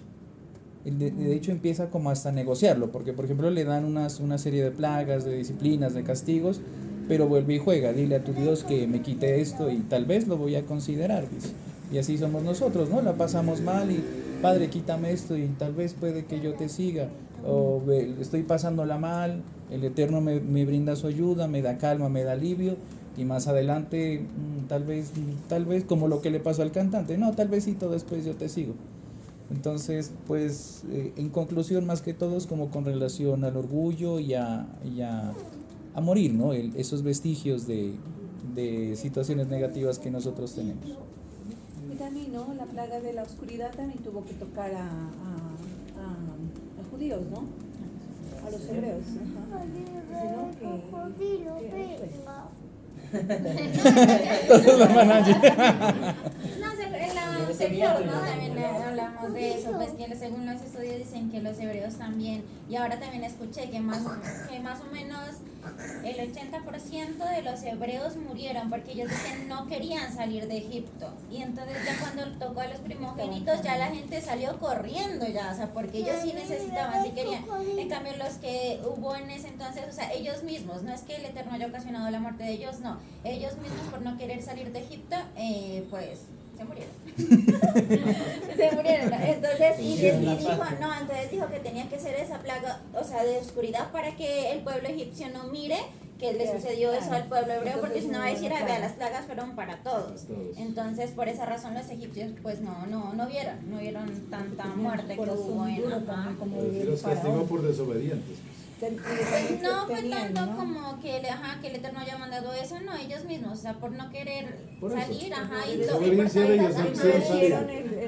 De hecho, empieza como hasta negociarlo, porque, por ejemplo, le dan una serie de plagas, de disciplinas, de castigos, pero vuelve y juega. Dile a tu Dios que me quite esto y tal vez lo voy a considerar, dice. Y así somos nosotros, ¿no? La pasamos mal y, Padre, quítame esto y tal vez puede que yo te siga. O estoy pasándola mal, el Eterno me brinda su ayuda, me da calma, me da alivio. Y más adelante, tal vez como lo que le pasó al cantante, no, tal vez sí, después yo te sigo. Entonces, pues, en conclusión, más que todo es como con relación al orgullo y a morir, ¿no? Esos vestigios de situaciones negativas que nosotros tenemos. Y también, ¿no? La plaga de la oscuridad también tuvo que tocar a judíos, ¿no? A los hebreos. Ajá. Dice, ¿no? No, sector, ¿no? También hablamos de eso, pues que según los estudios dicen que los hebreos también, y ahora también escuché que más o menos el 80% de los hebreos murieron porque ellos dicen no querían salir de Egipto, y entonces ya cuando tocó a los primogénitos ya la gente salió corriendo ya, o sea, porque ellos sí necesitaban, sí querían. En cambio los que hubo en ese entonces, o sea, ellos mismos, no es que el Eterno haya ocasionado la muerte de ellos, no, ellos mismos por no querer salir de Egipto, pues se murieron. Se murieron. Entonces, entonces dijo que tenía que ser esa plaga, o sea, de oscuridad, para que el pueblo egipcio no mire que le sucedió eso al pueblo hebreo, porque si no va a decir, vea, las plagas fueron para todos. Entonces, por esa razón los egipcios pues no vieron tanta muerte que hubo en los castigó por desobedientes. No fue tanto como que el Eterno haya mandado eso, no, ellos mismos, o sea, por no querer salir,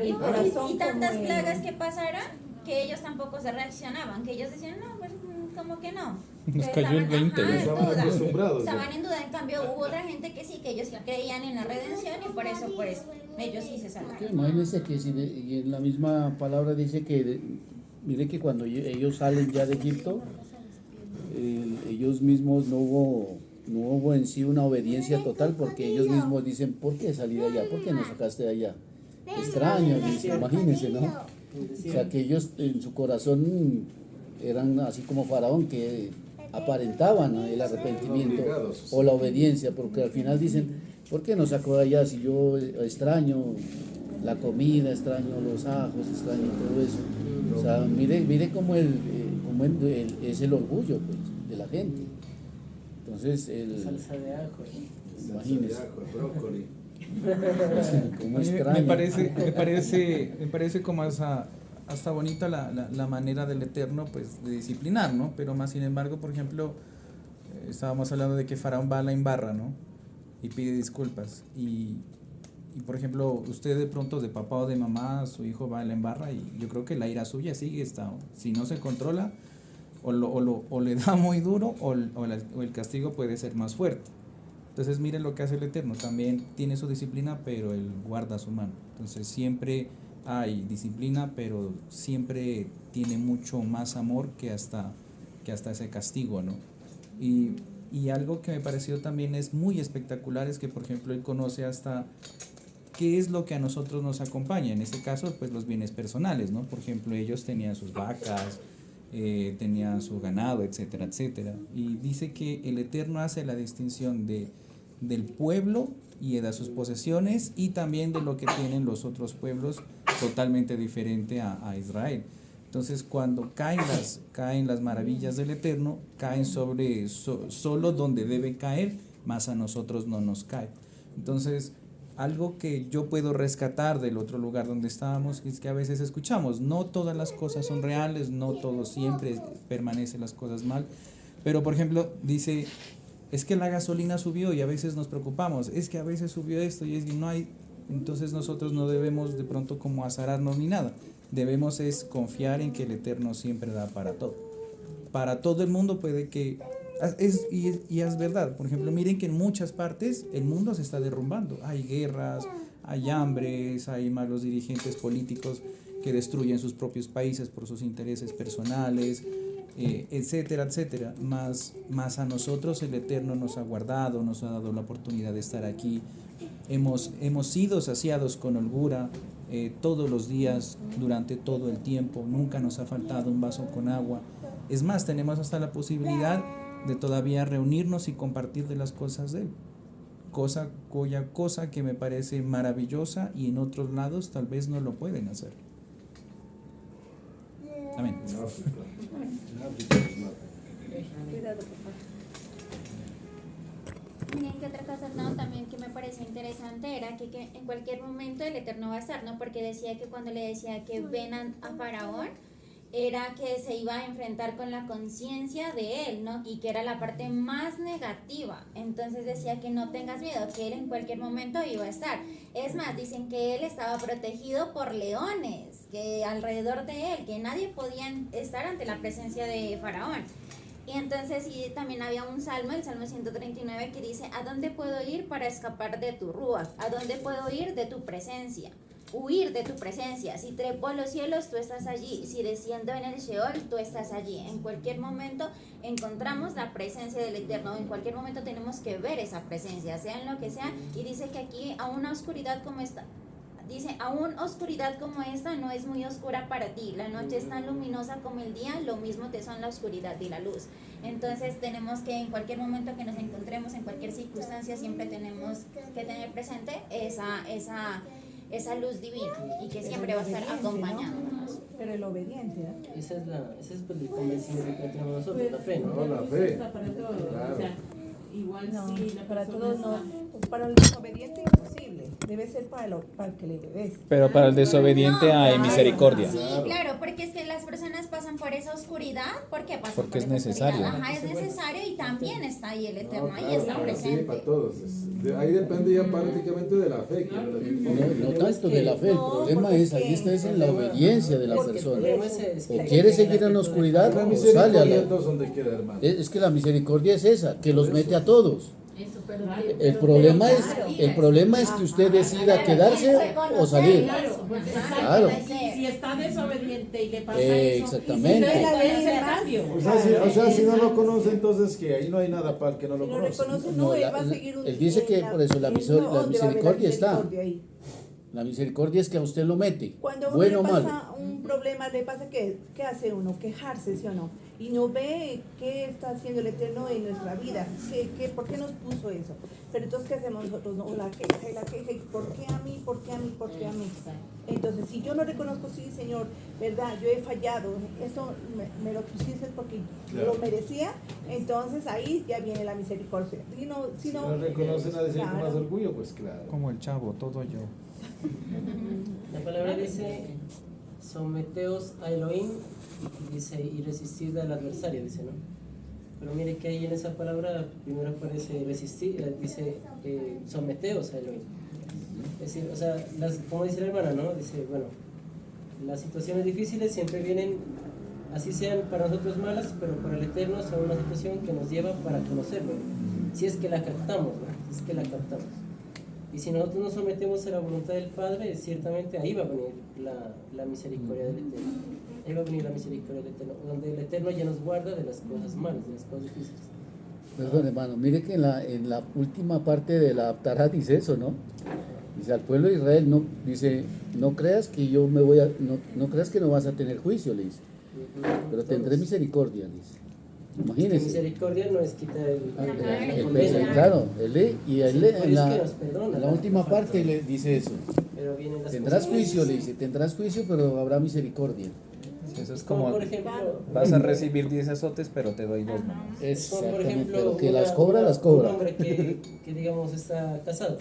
y tantas plagas que pasaron que ellos tampoco se reaccionaban, que ellos decían, no, pues como que no. Nos cayó el 20. Estaban en duda, en cambio hubo otra gente que sí, que ellos sí creían en la redención y por eso pues ellos sí se salvaron. Imagínense que y en la misma palabra dice que, mire que cuando ellos salen ya de Egipto, ellos mismos no hubo en sí una obediencia total, porque ellos mismos dicen, ¿por qué salí de allá? ¿Por qué nos sacaste de allá? Extraño, dice, imagínense, ¿no? O sea, que ellos en su corazón eran así como Faraón, que aparentaban el arrepentimiento o la obediencia, porque al final dicen, ¿por qué nos sacó de allá si yo extraño la comida, extraño los ajos, extraño todo eso? O sea, mire cómo es el orgullo, pues, de la gente. Entonces, salsa de ajo, imagínese. Salsa de ajo, brócoli. Me parece como hasta bonita la manera del Eterno, pues, de disciplinar, ¿no? Pero más sin embargo, por ejemplo, estábamos hablando de que Faraón va a la embarra, ¿no? Y pide disculpas. Y por ejemplo, usted de pronto, de papá o de mamá, su hijo va a la embarra, y yo creo que la ira suya sigue si no se controla, o le da muy duro, o el castigo puede ser más fuerte. Entonces miren lo que hace el Eterno, también tiene su disciplina, pero él guarda su mano. Entonces siempre hay disciplina, pero siempre tiene mucho más amor que hasta ese castigo, ¿no? Y algo que me pareció también es muy espectacular es que, por ejemplo, él conoce hasta qué es lo que a nosotros nos acompaña. En este caso, pues los bienes personales, ¿no? Por ejemplo, ellos tenían sus vacas, tenían su ganado, etcétera, etcétera. Y dice que el Eterno hace la distinción del pueblo y de sus posesiones, y también de lo que tienen los otros pueblos, totalmente diferente a Israel. Entonces, cuando caen las maravillas del Eterno, caen sobre solo donde debe caer, más a nosotros no nos cae. Entonces, algo que yo puedo rescatar del otro lugar donde estábamos es que a veces escuchamos, no todas las cosas son reales, no todo siempre permanecen las cosas mal, pero por ejemplo dice, es que la gasolina subió y a veces nos preocupamos, es que a veces subió esto y no hay, entonces nosotros no debemos de pronto como azararnos ni nada, debemos es confiar en que el Eterno siempre da para todo el mundo. Puede que y es verdad, por ejemplo, miren que en muchas partes el mundo se está derrumbando, hay guerras, hay hambres, hay malos dirigentes políticos que destruyen sus propios países por sus intereses personales, etcétera, etcétera. Más a nosotros el Eterno nos ha guardado, nos ha dado la oportunidad de estar aquí, hemos sido saciados con holgura todos los días, durante todo el tiempo, nunca nos ha faltado un vaso con agua. Es más, tenemos hasta la posibilidad de todavía reunirnos y compartir de las cosas de Él. cosa que me parece maravillosa y en otros lados tal vez no lo pueden hacer. Amén. Cuidado, papá. Miren que otra cosa, ¿no? También que me pareció interesante era que en cualquier momento el Eterno va a estar, ¿no? Porque decía que cuando le decía que ven a Faraón, era que se iba a enfrentar con la conciencia de él, ¿no? Y que era la parte más negativa. Entonces decía que no tengas miedo, que él en cualquier momento iba a estar. Es más, dicen que él estaba protegido por leones, que alrededor de él, que nadie podía estar ante la presencia de Faraón. Y entonces y también había un salmo, el Salmo 139, que dice: ¿a dónde puedo ir para escapar de tu ruaj? ¿A dónde puedo ir de tu presencia? Huir de tu presencia. Si trepo a los cielos, tú estás allí. Si desciendo en el Sheol, tú estás allí. En cualquier momento encontramos la presencia del Eterno. En cualquier momento tenemos que ver esa presencia, sea en lo que sea. Y dice que aquí, a una oscuridad como esta, dice, aún oscuridad como esta no es muy oscura para ti. La noche es tan luminosa como el día, lo mismo te son la oscuridad y la luz. Entonces tenemos que en cualquier momento que nos encontremos, en cualquier circunstancia, siempre tenemos que tener presente esa luz divina y que siempre va a estar acompañándonos. Pero el obediente, ¿no? Ese es pues, el convencimiento que tenemos nosotros, la fe, ¿no? No, la fe. Está para todos, Claro. o sea, igual No, sí, la para persona todos no. está- Para el desobediente imposible. Debe ser para el que le obedece. Pero para el desobediente hay misericordia. Sí, claro, porque es que las personas pasan por esa oscuridad. ¿Por qué pasan Porque por es esa necesario. oscuridad? Ajá, es necesario y también está ahí el Eterno, ahí claro, está claro, presente. sí, para todos. Ahí depende ya prácticamente de la fe. No tanto de la fe, el problema es, ahí está es en la obediencia de la persona. O O quiere seguir en la oscuridad La o sale a misericordia la... entonces donde queda, hermano. Es que la misericordia es esa, que los mete a todos. Eso, pero El problema es que usted decida quedarse o salir. Claro, pues, Claro. Si está desobediente y le pasa Exactamente. eso, puede hacer cambio. O sea, si no lo conoce, entonces que ahí no hay nada para el que no lo Si no conoce. reconoce, No, no, él la- va a seguir un... él dice que por eso la misericordia está. misericordia ahí. La misericordia es que a usted lo mete, Cuando a uno bueno o le malo. pasa un problema, le pasa que, ¿qué hace uno? Quejarse, ¿sí o no? Y no ve qué está haciendo el Eterno en nuestra vida. ¿Por qué nos puso eso? Pero entonces, ¿qué hacemos nosotros? No, la queja y la queja. ¿Y por qué a mí? ¿Por qué a mí? ¿Por qué a mí? Entonces, si yo no reconozco, sí, Señor, verdad, yo he fallado, eso me lo pusiste porque Claro. lo merecía, entonces ahí ya viene la misericordia. Si no reconocen a decir con más orgullo, pues claro. Como el chavo, todo yo. La palabra dice: someteos a Elohim, dice, y resistid al adversario, dice, ¿no? Pero mire que ahí en esa palabra primero aparece resistir, dice someteos a Elohim. Es decir, o sea, como dice la hermana, ¿no? Dice, bueno, las situaciones difíciles siempre vienen, así sean para nosotros malas, pero para el Eterno son una situación que nos lleva para conocerlo, si es que la captamos, ¿no? Si es que la captamos. Y si nosotros nos sometemos a la voluntad del Padre, ciertamente ahí va a venir la misericordia del Eterno. Ahí va a venir la misericordia del Eterno, donde el Eterno ya nos guarda de las cosas malas, de las cosas difíciles. Perdón, hermano, mire que en la última parte de la Haftará dice eso, ¿no? Dice al pueblo de Israel, no, dice, no creas que yo me voy a, no creas que no vas a tener juicio, le dice, pero tendré misericordia, dice. Que Imagínese. misericordia no es quitar El condena. peso, claro, y a él Sí, pues en es la, que nos perdona, en la ¿no? última parte le dice eso. Pero vienen las Tendrás consecuencias. juicio, le dice, tendrás juicio, pero habrá misericordia. Eso es Como como, por ejemplo, vas a recibir 10 azotes, pero te doy 2 nomás. como por Exactamente, ejemplo, pero que las cobra, las cobra. un hombre que digamos está casado,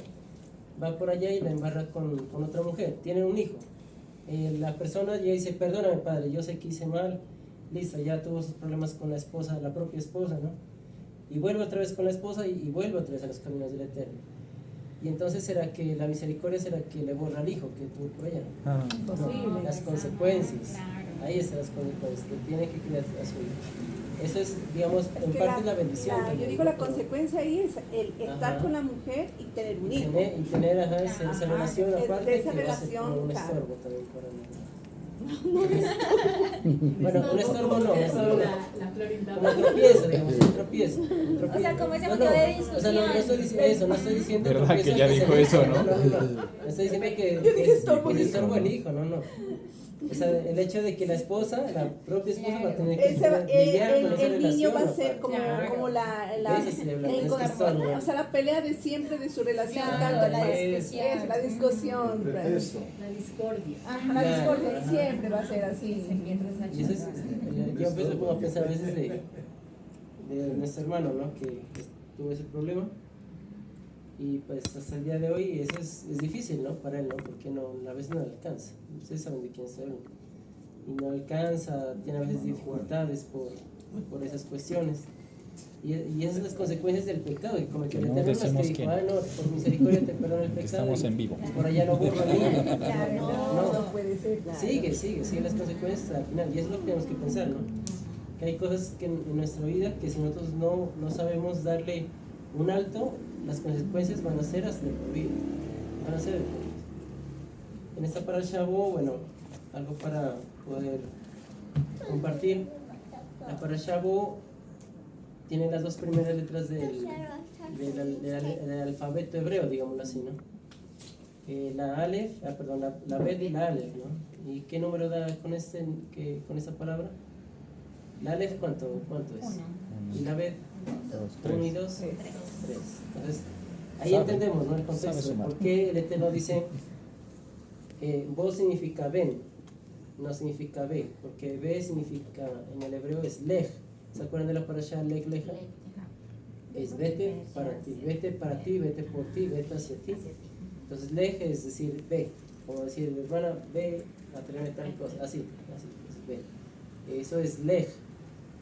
va por allá y la embarra con otra mujer, tiene un hijo. La persona ya dice, perdóname padre, yo sé que hice mal, listo, ya tuvo sus problemas con la esposa, la propia esposa, ¿no? Y vuelve otra vez con la esposa y vuelve otra vez a los caminos del Eterno. Y entonces será que la misericordia será que le borra al hijo que tuvo por allá. Ah. Imposible. Las consecuencias, ahí están las consecuencias, que tiene que criar a su hijo. Eso es, digamos, en Que parte la bendición. yo también, digo, ¿no? la consecuencia ahí es el estar Ajá. con la mujer y tener un hijo. Y tener esa Ajá, relación de aparte esa que va a ser como relación, un claro. estorbo también para Bueno, un estorbo no, un estorbo no. La Florinda. Como tropiezo, digamos, un tropiezo. O sea, como ese No, motivo no, de discusión. o sea, no estoy diciendo eso, no estoy diciendo ¿Verdad tropiezo que ya se dijo mete, eso, no? No estoy diciendo que es estorbo el hijo, no. O sea, el hecho de que la esposa, la propia esposa va a tener que lidiar con esa el niño relación. va a ¿no? ser como la Eso sí, o sea, la pelea de siempre de su relación, Claro, tanto la pues, discusión. es la discusión, pues. Pretexto. La discordia. Ajá, la discordia siempre va a ser así. Y eso es, yo empiezo como a pensar a veces de nuestro hermano, ¿no? Que tuvo ese problema. Y pues hasta el día de hoy eso es difícil, ¿no? Para él, ¿no? Porque a veces no alcanza. Ustedes saben de quién estoy hablando. Y no alcanza, tiene a veces dificultades por esas cuestiones. Y esas son las consecuencias del pecado que cometió el No Eterno. No es decimos que dijo, que- no, por misericordia te perdono el Que pecado. estamos y en vivo. por allá lo borro al niño. No puede ser, claro. Sigue las consecuencias al final. Y eso es lo que tenemos que pensar, ¿no? Que hay cosas que en nuestra vida que si nosotros no sabemos darle un alto, las consecuencias van a ser hasta el por vida. Van a ser de por vida. En esta parasha Bo, bueno, algo para poder compartir. La parasha Bo tiene las dos primeras letras del alfabeto hebreo, digámoslo así, ¿no? La Aleph, la Bet y la Aleph, ¿no? ¿Y qué número da con esa palabra? La Aleph, ¿cuánto es? Y la Bet, 1 y 2, 3. Entonces, ahí entendemos, ¿no? El contexto. ¿Por qué el Eterno dice Bo significa ven, no significa ve? Porque ve significa, en el hebreo es lej. ¿Se acuerdan de la parasha lej leja? Es vete para ti, vete por ti, vete hacia ti. Entonces lej es decir ve, como decir hermana, ve a traerme tal cosa, así, pues, ve. Eso es lej.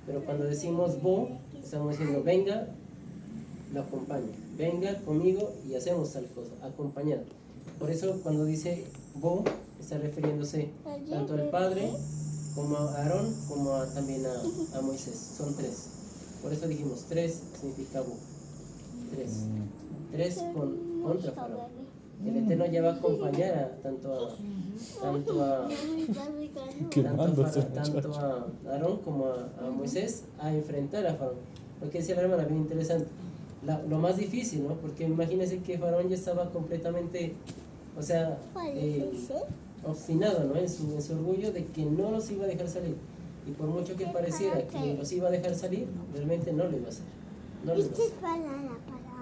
Pero cuando decimos bo, estamos diciendo venga, lo acompaña, venga conmigo y hacemos tal cosa, acompañado. Por eso cuando dice bo, está refiriéndose tanto al Padre como a Aarón, como también a Moisés. Son tres. Por eso dijimos tres significa bo. Tres contra Faraón. El Eterno ya va a acompañar tanto a Aarón como a Moisés a enfrentar a Faraón. Lo que decía la hermana, bien interesante. Lo más difícil, ¿no? Porque imagínense que Faraón ya estaba completamente, o sea, obstinado, ¿no? En su orgullo de que no los iba a dejar salir. Y por mucho que pareciera que los iba a dejar salir, realmente no lo iba a hacer. No lo iba a hacer.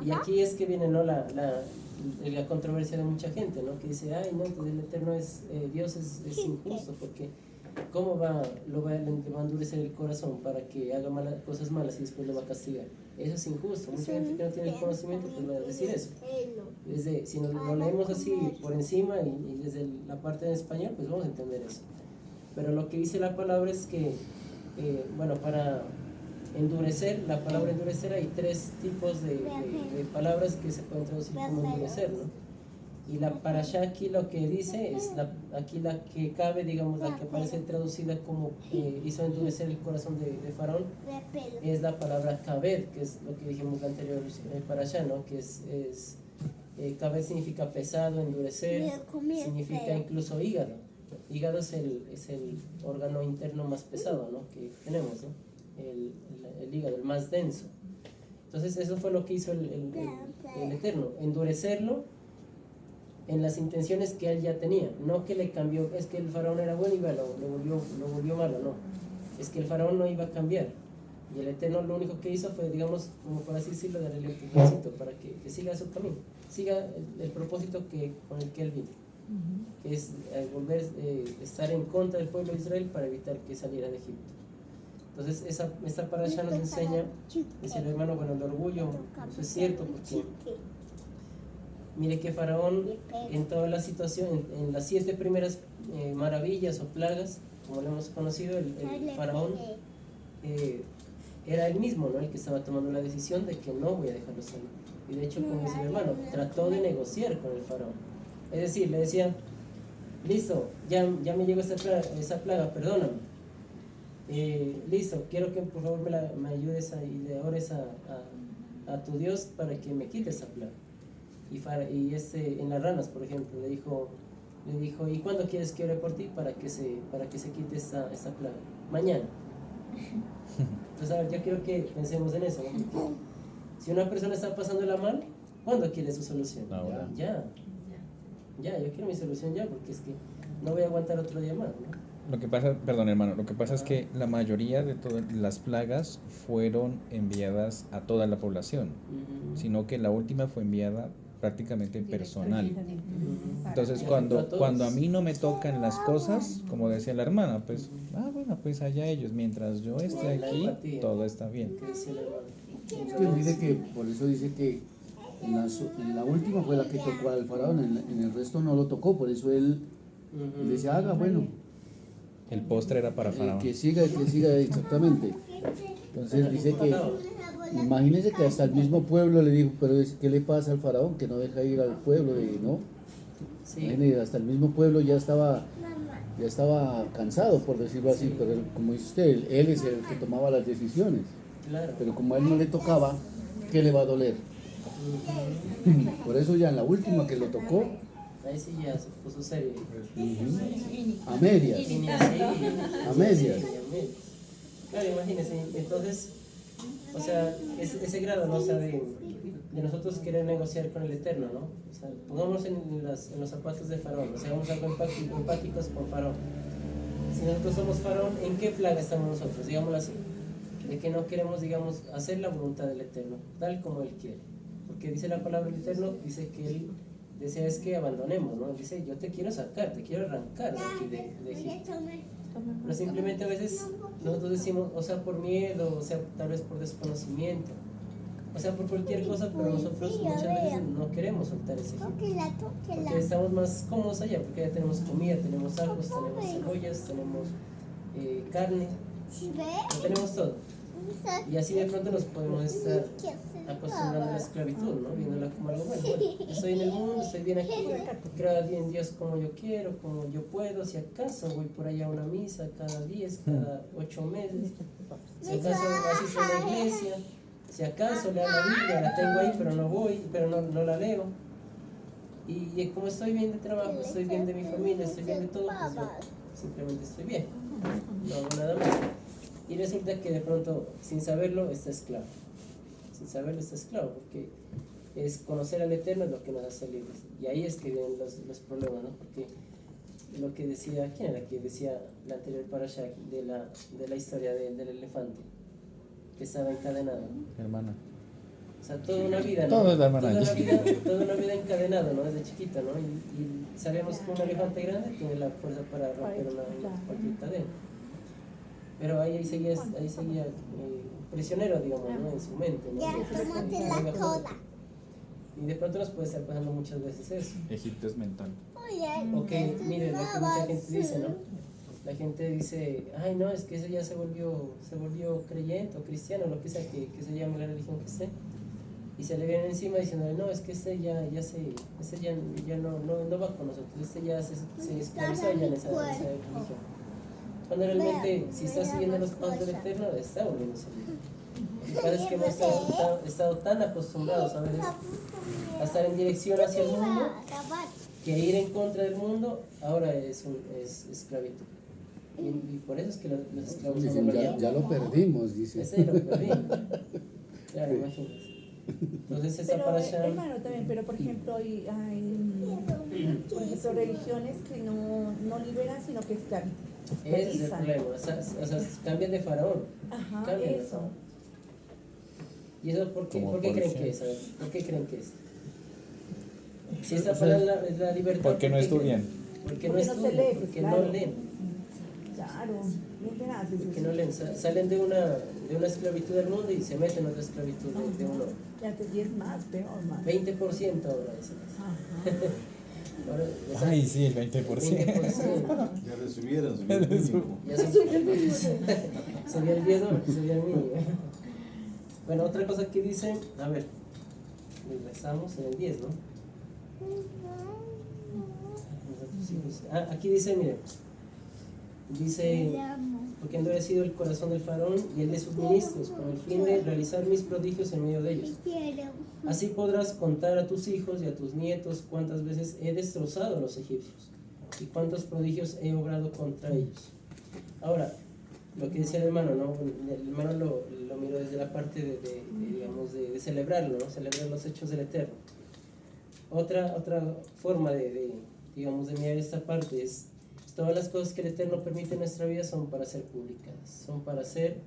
Y aquí es que viene, ¿no? la controversia de mucha gente, ¿no? Que dice, ay, no, entonces el Eterno Dios es injusto, porque ¿cómo le va a endurecer el corazón para que haga cosas malas y después lo va a castigar? Eso es injusto. Mucha gente que no tiene el conocimiento pues va a decir eso. Si lo leemos así por encima y desde la parte en español, pues vamos a entender eso. Pero lo que dice la palabra es que, bueno, para endurecer, la palabra endurecer, hay tres tipos de palabras que se pueden traducir como endurecer, ¿no? Y la parashá aquí lo que dice es, aquí la que cabe, digamos, la que aparece traducida como hizo endurecer el corazón de Faraón, es la palabra kabed, que es lo que dijimos anterior en el parashá, ¿no? Que kabed significa pesado, endurecer, significa incluso hígado. Hígado es el órgano interno más pesado, ¿no? Que tenemos, ¿no? El hígado, el más denso. Entonces eso fue lo que hizo el Eterno, endurecerlo en las intenciones que él ya tenía, no que le cambió, es que el faraón era bueno y lo volvió malo, no, es que el faraón no iba a cambiar, y el Eterno lo único que hizo fue, digamos, como por así decirlo, darle el empujoncito para que siga su camino, siga el propósito con el que él vino, que es estar en contra del pueblo de Israel para evitar que saliera de Egipto. Entonces esta parasha nos enseña, dice el hermano, bueno, el orgullo, eso es cierto, porque mire que Faraón en toda la situación, en las 7 primeras maravillas o plagas, como lo hemos conocido, el Faraón era él mismo, ¿no? El que estaba tomando la decisión de que no voy a dejarlo salir. Y de hecho, como dice el hermano, trató de negociar con el Faraón. Es decir, le decía, listo, ya me llegó esa plaga, perdóname. Listo, quiero que por favor me ayudes y le ores a tu Dios para que me quite esa plaga. Y en las ranas, por ejemplo, le dijo, le dijo, ¿y cuándo quieres que ore por ti para que se quite esta plaga? Mañana. Entonces, a ver, yo quiero que pensemos en eso, ¿no? Porque si una persona está pasándola mal, ¿cuándo quiere su solución? Ahora. Ya, yo quiero mi solución ya, porque es que no voy a aguantar otro día más, ¿no? Lo que pasa, perdón hermano, lo que pasa es que la mayoría de todas las plagas fueron enviadas a toda la población, sino que la última fue enviada prácticamente personal. Entonces cuando a mí no me tocan las cosas, como decía la hermana, pues, bueno, pues allá ellos, mientras yo esté aquí, todo está bien. ¿Qué decía la hermana? Es que dice que, por eso dice que en la última fue la que tocó al faraón, en el resto no lo tocó, por eso él decía, haga, bueno. El postre era para Faraón. Que siga, exactamente. Entonces dice que, imagínense que hasta el mismo pueblo le dijo, pero ¿qué le pasa al faraón? Que no deja ir al pueblo, ¿no? Sí. Imagínense, hasta el mismo pueblo ya estaba cansado, por decirlo así, Sí. pero como dice usted, él es el que tomaba las decisiones. Claro. Pero como a él no le tocaba, ¿qué le va a doler? Por eso ya en la última que lo tocó, Ahí sí ya se puso serio. a medias. A medias. Claro, imagínense, entonces, o sea, ese grado, ¿no? O sea, de nosotros querer negociar con el Eterno, ¿no? O sea, pongámonos en los zapatos de Faraón, o sea, vamos a ser empáticos con Faraón. Si nosotros somos Faraón, ¿en qué plaga estamos nosotros? Digámoslo así, de que no queremos, digamos, hacer la voluntad del Eterno, tal como Él quiere. Porque dice la palabra del Eterno, dice que Él desea es que abandonemos, ¿no? Dice, yo te quiero sacar, te quiero arrancar de aquí de Egipto. Pero simplemente a veces nosotros decimos, o sea, por miedo, o sea, tal vez por desconocimiento, o sea, por cualquier cosa, pero nosotros muchas veces no queremos soltar ese Egipto. Porque estamos más cómodos allá, porque ya tenemos comida, tenemos ajos, tenemos cebollas, tenemos carne, lo tenemos todo. Y así de pronto nos podemos estar acostumbrando a la esclavitud, ¿no? Viéndola como algo bueno. Bueno, estoy en el mundo, estoy bien aquí, creo en Dios como yo quiero, como yo puedo. Si acaso voy por allá a una misa cada 10, cada 8 meses. Si acaso asisto a la iglesia. Si acaso leo la Biblia, la tengo ahí, pero no voy, pero no la leo. Y como estoy bien de trabajo, estoy bien de mi familia, estoy bien de todo, pues yo simplemente estoy bien. No hago nada más. Y resulta que de pronto, sin saberlo, está esclavo. Sin saberlo, está esclavo, porque es conocer al Eterno es lo que nos hace libres. Y ahí es que vienen los problemas, ¿no? Porque lo que decía, ¿quién era? Que decía la anterior parasha de la historia del elefante, que estaba encadenado. Hermana. O sea, toda una vida, ¿no? Todo es la hermana. Toda una vida encadenado, ¿no? Desde chiquito, ¿no? Y sabemos que un elefante grande tiene la fuerza para romper cualquier cadena. Pero ahí seguía prisionero, digamos, ¿no? En su mente, ¿no? Y de pronto nos puede estar pasando muchas veces eso. Egipto es mental. Ok, mire, lo que mucha gente dice, ¿no? La gente dice, ay no, es que ese ya se volvió creyente o cristiano, lo que sea que se llame la religión que esté. Y se le vienen encima diciéndole, no, es que este ya no va con nosotros, este ya se esclavizó ya en esa religión. Cuando realmente, si está siguiendo los pasos del Eterno, está volviéndose libre. Lo que pasa es que hemos estado tan acostumbrados a veces a estar en dirección hacia el mundo, que ir en contra del mundo ahora es esclavitud. Y por eso es que los esclavos Dicen, ya lo perdimos, dice. Ese lo perdimos. Claro, imagínate. Entonces esa Pero, parasha... hermano, también, pero por ejemplo, hay por ejemplo, religiones que no liberan, sino que esclavizan. Ese es el problema, o sea, cambian de faraón. Ajá, Cambian de eso. faraón. ¿Y eso por qué creen que es? A ver, ¿por qué creen que es? Si esta palabra es la libertad... Porque no estudian. Porque no Porque no se lee, estudian, pues, porque claro. no leen. Claro, bien tenaces. Porque no leen, salen de una esclavitud del mundo y se meten en otra esclavitud de uno. Ya te 10 más, peor más. 20% ahora es. Ajá. Ahora, Ay, sí, el 20%. 20%. Ya le subieron el mínimo. Ya subía el 10 dólares, subía el mínimo. Bueno, otra cosa que dice, a ver, estamos en el 10, ¿no? Aquí dice, mire, dice, porque han endurecido el corazón del faraón y el de sus ministros, con el fin de realizar mis prodigios en medio de ellos. Así podrás contar a tus hijos y a tus nietos cuántas veces he destrozado a los egipcios. y cuántos prodigios he obrado contra ellos. Ahora, lo que decía el hermano, ¿no? El hermano lo miró desde la parte digamos, de celebrarlo, ¿no? Celebrar los hechos del Eterno. Otra forma digamos, de mirar esta parte es: todas las cosas que el Eterno permite en nuestra vida son para ser publicadas, son para ser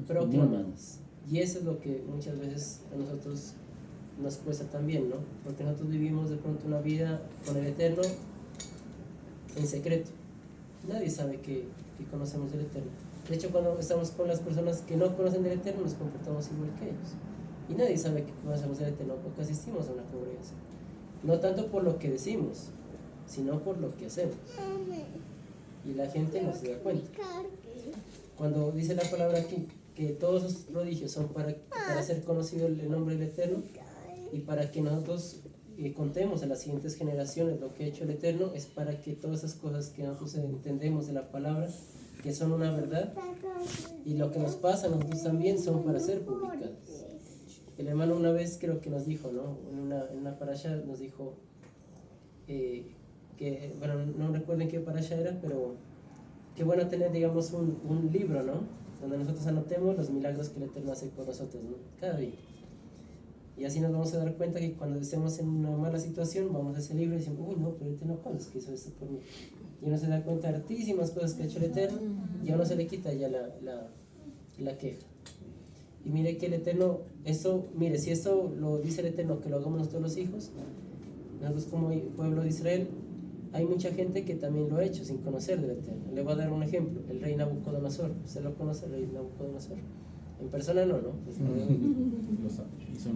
proclamadas. Y eso es lo que muchas veces a nosotros nos cuesta también, ¿no? Porque nosotros vivimos de pronto una vida con el Eterno en secreto. Nadie sabe que conocemos del Eterno. De hecho, cuando estamos con las personas que no conocen del Eterno, nos comportamos igual que ellos. Y nadie sabe que conocemos del Eterno porque asistimos a una congregación. No tanto por lo que decimos, sino por lo que hacemos. Y la gente no se da cuenta. Cuando dice la palabra aquí que todos los prodigios son para hacer conocido el nombre del Eterno y para que nosotros contemos a las siguientes generaciones lo que ha hecho el Eterno, es para que todas esas cosas que nosotros entendemos de la palabra, que son una verdad, y lo que nos pasa a nosotros también, son para ser publicadas. El hermano una vez creo que nos dijo, ¿no? En una parasha nos dijo que, bueno, no recuerdo en qué parasha era, pero qué bueno tener, digamos, un libro, ¿no? Donde nosotros anotemos los milagros que el Eterno hace por nosotros, ¿no? Cada día. Y así nos vamos a dar cuenta que cuando estemos en una mala situación, vamos a ese libro y decimos: uy, no, pero el Eterno, ¿cuándo es que hizo esto por mí? Y uno se da cuenta de hartísimas cosas que ha hecho el Eterno, y a uno se le quita ya la queja. Y mire que el Eterno, mire, si esto lo dice el Eterno, que lo hagamos nosotros los hijos, nosotros como pueblo de Israel, hay mucha gente que también lo ha hecho sin conocer del Eterno. Le voy a dar un ejemplo: el rey Nabucodonosor. ¿Usted lo conoce, el rey Nabucodonosor? En persona no, ¿no? Pues,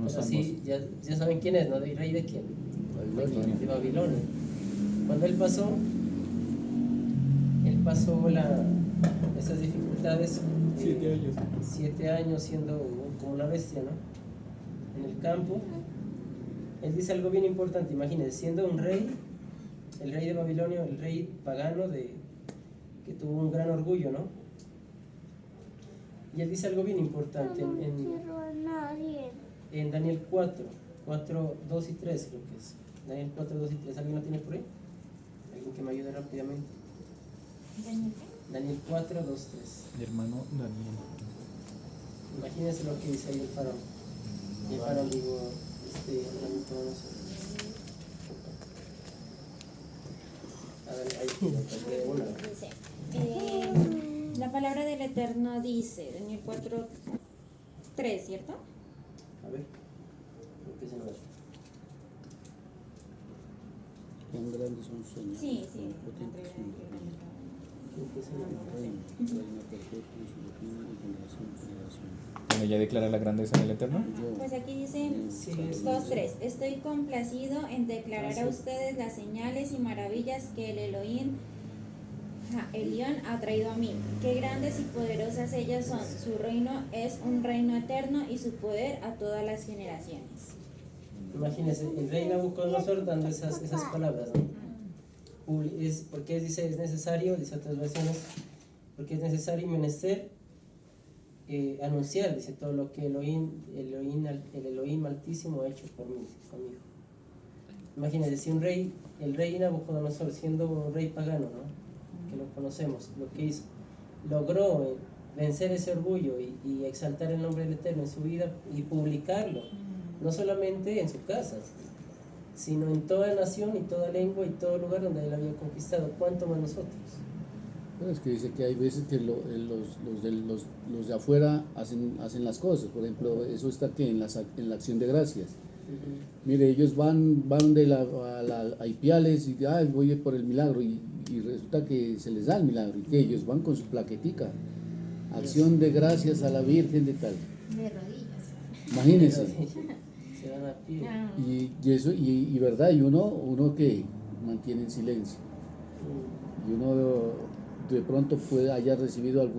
pero sí, ya saben quién es, ¿no? ¿El rey de quién? De Babilonia. Cuando él pasó esas dificultades, 7 años siendo como una bestia, ¿no? En el campo. Él dice algo bien importante. Imagínense, siendo un rey, el rey de Babilonia, el rey pagano que tuvo un gran orgullo, ¿no? Y él dice algo bien importante en Daniel 4, 2 y 3 creo que es. Daniel 4, 2 y 3. ¿Alguien lo tiene por ahí? ¿Alguien que me ayude rápidamente? Daniel 4, 2, 3. Mi hermano Daniel. Imagínense lo que dice ahí el faraón. El faraón, digo, a ver, ahí Dice, la palabra del Eterno dice, Daniel 4, 3, ¿cierto? A ver, ¿por qué se nos... Cuán grandes son sus sueños. Sí, sí. Potentes son los reinos. ¿Por qué se nos... Reina perpetua en su reino de generación en generación. Bueno, ¿ya declara la grandeza del Eterno? Pues aquí dice 2:3. Estoy complacido en declarar a ustedes las señales y maravillas que el Elohim Elión ha traído a mí. Qué grandes y poderosas ellas son. Su reino es un reino eterno y su poder a todas las generaciones. Imagínense, el rey Nabucodonosor dando esas palabras, ¿no? Porque dice es necesario, dice otras versiones, porque es necesario y menester anunciar, dice, todo lo que el Elohim Altísimo ha hecho por mí, conmigo. Imagínense, si el rey Nabucodonosor, siendo un rey pagano, ¿no? Que lo conocemos, lo que hizo, logró vencer ese orgullo y exaltar el nombre del Eterno en su vida y publicarlo, no solamente en su casa, sino en toda nación y toda lengua y todo lugar donde él había conquistado. ¿Cuánto más nosotros? Bueno, es que dice que hay veces que los de afuera hacen las cosas. Por ejemplo, eso está aquí en la acción de gracias. Mire, ellos van a Ipiales y voy por el milagro y resulta que se les da el milagro y que ellos van con su plaquetica, acción de gracias a la Virgen de tal. De rodillas. Imagínense. Se van a pie. Y eso, y verdad, y uno que mantiene en silencio. Y uno de pronto haya recibido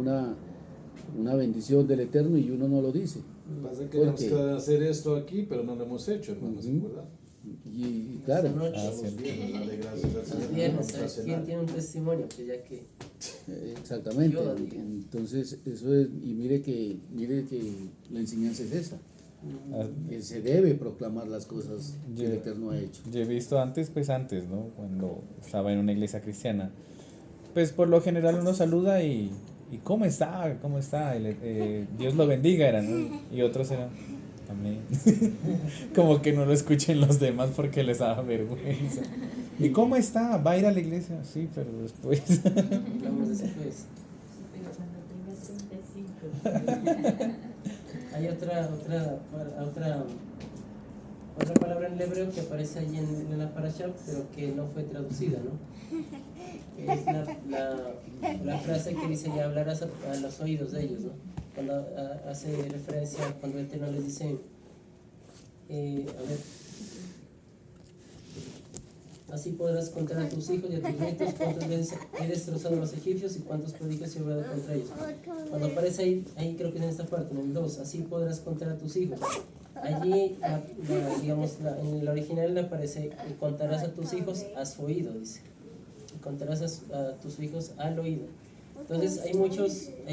una bendición del Eterno y uno no lo dice. Pasa que tenemos que hacer esto aquí, pero no lo hemos hecho, hermanos, ¿verdad? Y claro, ¿Quién tiene un testimonio? Que ya que exactamente. Entonces, eso es, y mire que la enseñanza es esa. Que se debe proclamar las cosas que el Eterno ha hecho. Yo he visto antes, ¿no? Cuando estaba en una iglesia cristiana, pues por lo general uno saluda y ¿cómo está? ¿Cómo está? Dios lo bendiga, era, ¿no? Y otros eran, amén. Como que no lo escuchen los demás porque les da vergüenza. ¿Y cómo está? ¿Va a ir a la iglesia? Sí, pero después. Hablamos después. Pero cuando tengas 35. Hay otra palabra en el hebreo que aparece ahí en la parasha, pero que no fue traducida, ¿no? Es la frase que dice, ya hablarás a los oídos de ellos, ¿no? Cuando hace referencia, cuando el Eterno les dice, a ver, así podrás contar a tus hijos y a tus nietos cuántas veces he destrozado a los egipcios y cuántos prodigios he obrado contra ellos. Cuando aparece ahí creo que es en esta parte, en el 2, así podrás contar a tus hijos. Allí, en el original le aparece, y contarás a tus hijos a su oído, dice. Y contarás a tus hijos al oído. Entonces hay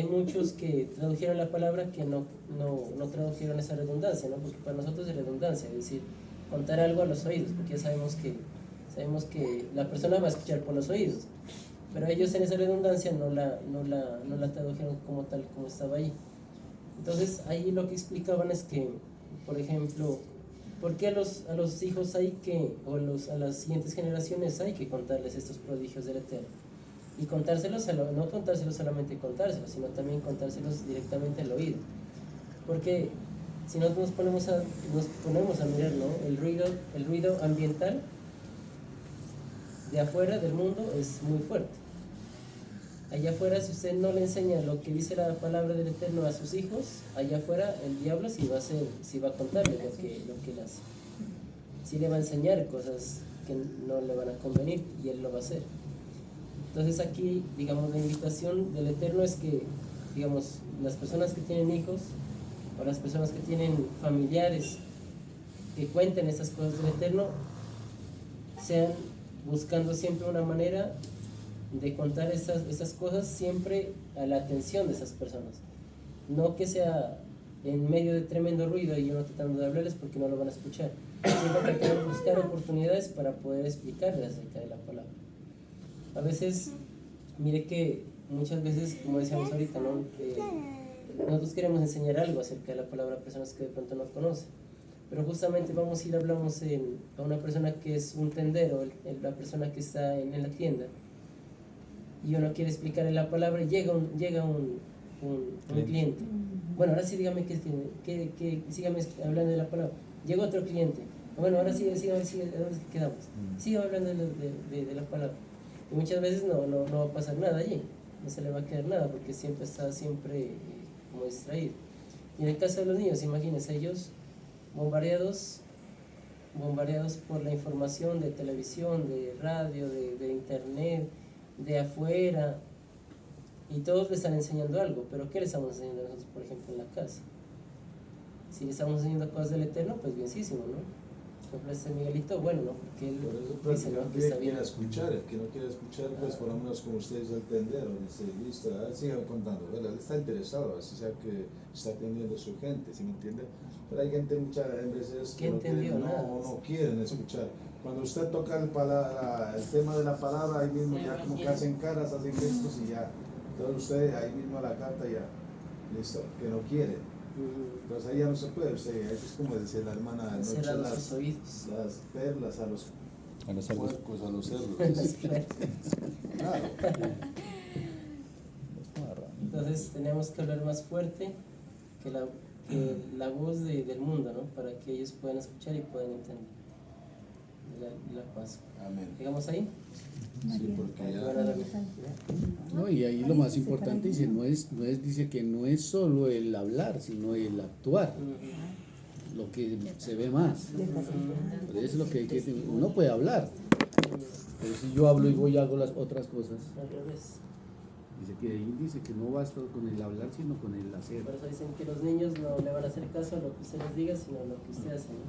muchos que tradujeron la palabra que no tradujeron esa redundancia, ¿no? Porque para nosotros es redundancia, es decir, contar algo a los oídos, porque ya sabemos que la persona va a escuchar por los oídos, pero ellos en esa redundancia no la tradujeron como tal como estaba ahí. Entonces ahí lo que explicaban es que, por ejemplo, ¿por qué a los hijos a las siguientes generaciones hay que contarles estos prodigios del Eterno? Y contárselos, no contárselos solamente contárselos, sino también contárselos directamente al oído. Porque si nos ponemos a mirar, ¿no? El ruido ambiental de afuera del mundo es muy fuerte. Allá afuera, si usted no le enseña lo que dice la palabra del Eterno a sus hijos, allá afuera el diablo sí va a contarle lo que él hace. Sí le va a enseñar cosas que no le van a convenir y él lo va a hacer. Entonces aquí, digamos, la invitación del Eterno es que, digamos, las personas que tienen hijos o las personas que tienen familiares que cuenten estas cosas del Eterno sean buscando siempre una manera de contar esas cosas siempre a la atención de esas personas. No que sea en medio de tremendo ruido y uno tratando de hablarles porque no lo van a escuchar. Siempre tratando de buscar oportunidades para poder explicarles acerca de la palabra. A veces, mire que muchas veces, como decíamos ahorita, ¿no? Nosotros queremos enseñar algo acerca de la palabra a personas que de pronto no conocen. Pero justamente vamos a ir, hablamos a una persona que es un tendero, la persona que está en la tienda, y uno quiere explicarle la palabra y llega un cliente. Bueno, ahora sí dígame que sígame hablando de la palabra. Llega otro cliente. Bueno, ahora sí, ¿a dónde quedamos? Siga hablando de la palabra. Y muchas veces no va a pasar nada allí, no se le va a quedar nada porque siempre está como distraído. Y en el caso de los niños, imagínense, ellos bombardeados por la información de televisión, de radio, de internet, de afuera, y todos les están enseñando algo, pero ¿qué les estamos enseñando nosotros, por ejemplo, en la casa? Si les estamos enseñando cosas del Eterno, pues bienísimo, ¿no? Por ejemplo, este Miguelito, bueno, ¿no? Porque él dice, ¿no? Que está bien. El que no quiere escuchar, pues por lo menos como ustedes el tendero, dice, listo, sigan contando, ¿verdad? Él está interesado, así sea que está atendiendo a su gente, ¿sí me entiende? Pero hay gente muchas veces que no quieren escuchar. Cuando usted toca el tema de la palabra, ahí mismo ya como que hacen caras, hacen gestos y ya. Entonces usted ahí mismo a la carta ya, listo, que no quiere. Entonces ahí ya no se puede, usted, es como decía la hermana, no echa las perlas a los puercos, a los cerdos. Claro. Entonces tenemos que hablar más fuerte que la voz del mundo, ¿no? Para que ellos puedan escuchar y puedan entender la paz. Amén. ¿Llegamos ahí? Sí, porque ya... No, y ahí lo más importante dice, dice que no es solo el hablar, sino el actuar, lo que se ve más. Por eso es lo que uno puede hablar, pero si yo hablo y voy y hago las otras cosas, dice que no basta con el hablar, sino con el hacer. Por eso dicen que los niños no le van a hacer caso a lo que usted les diga, sino a lo que usted hace, ¿no?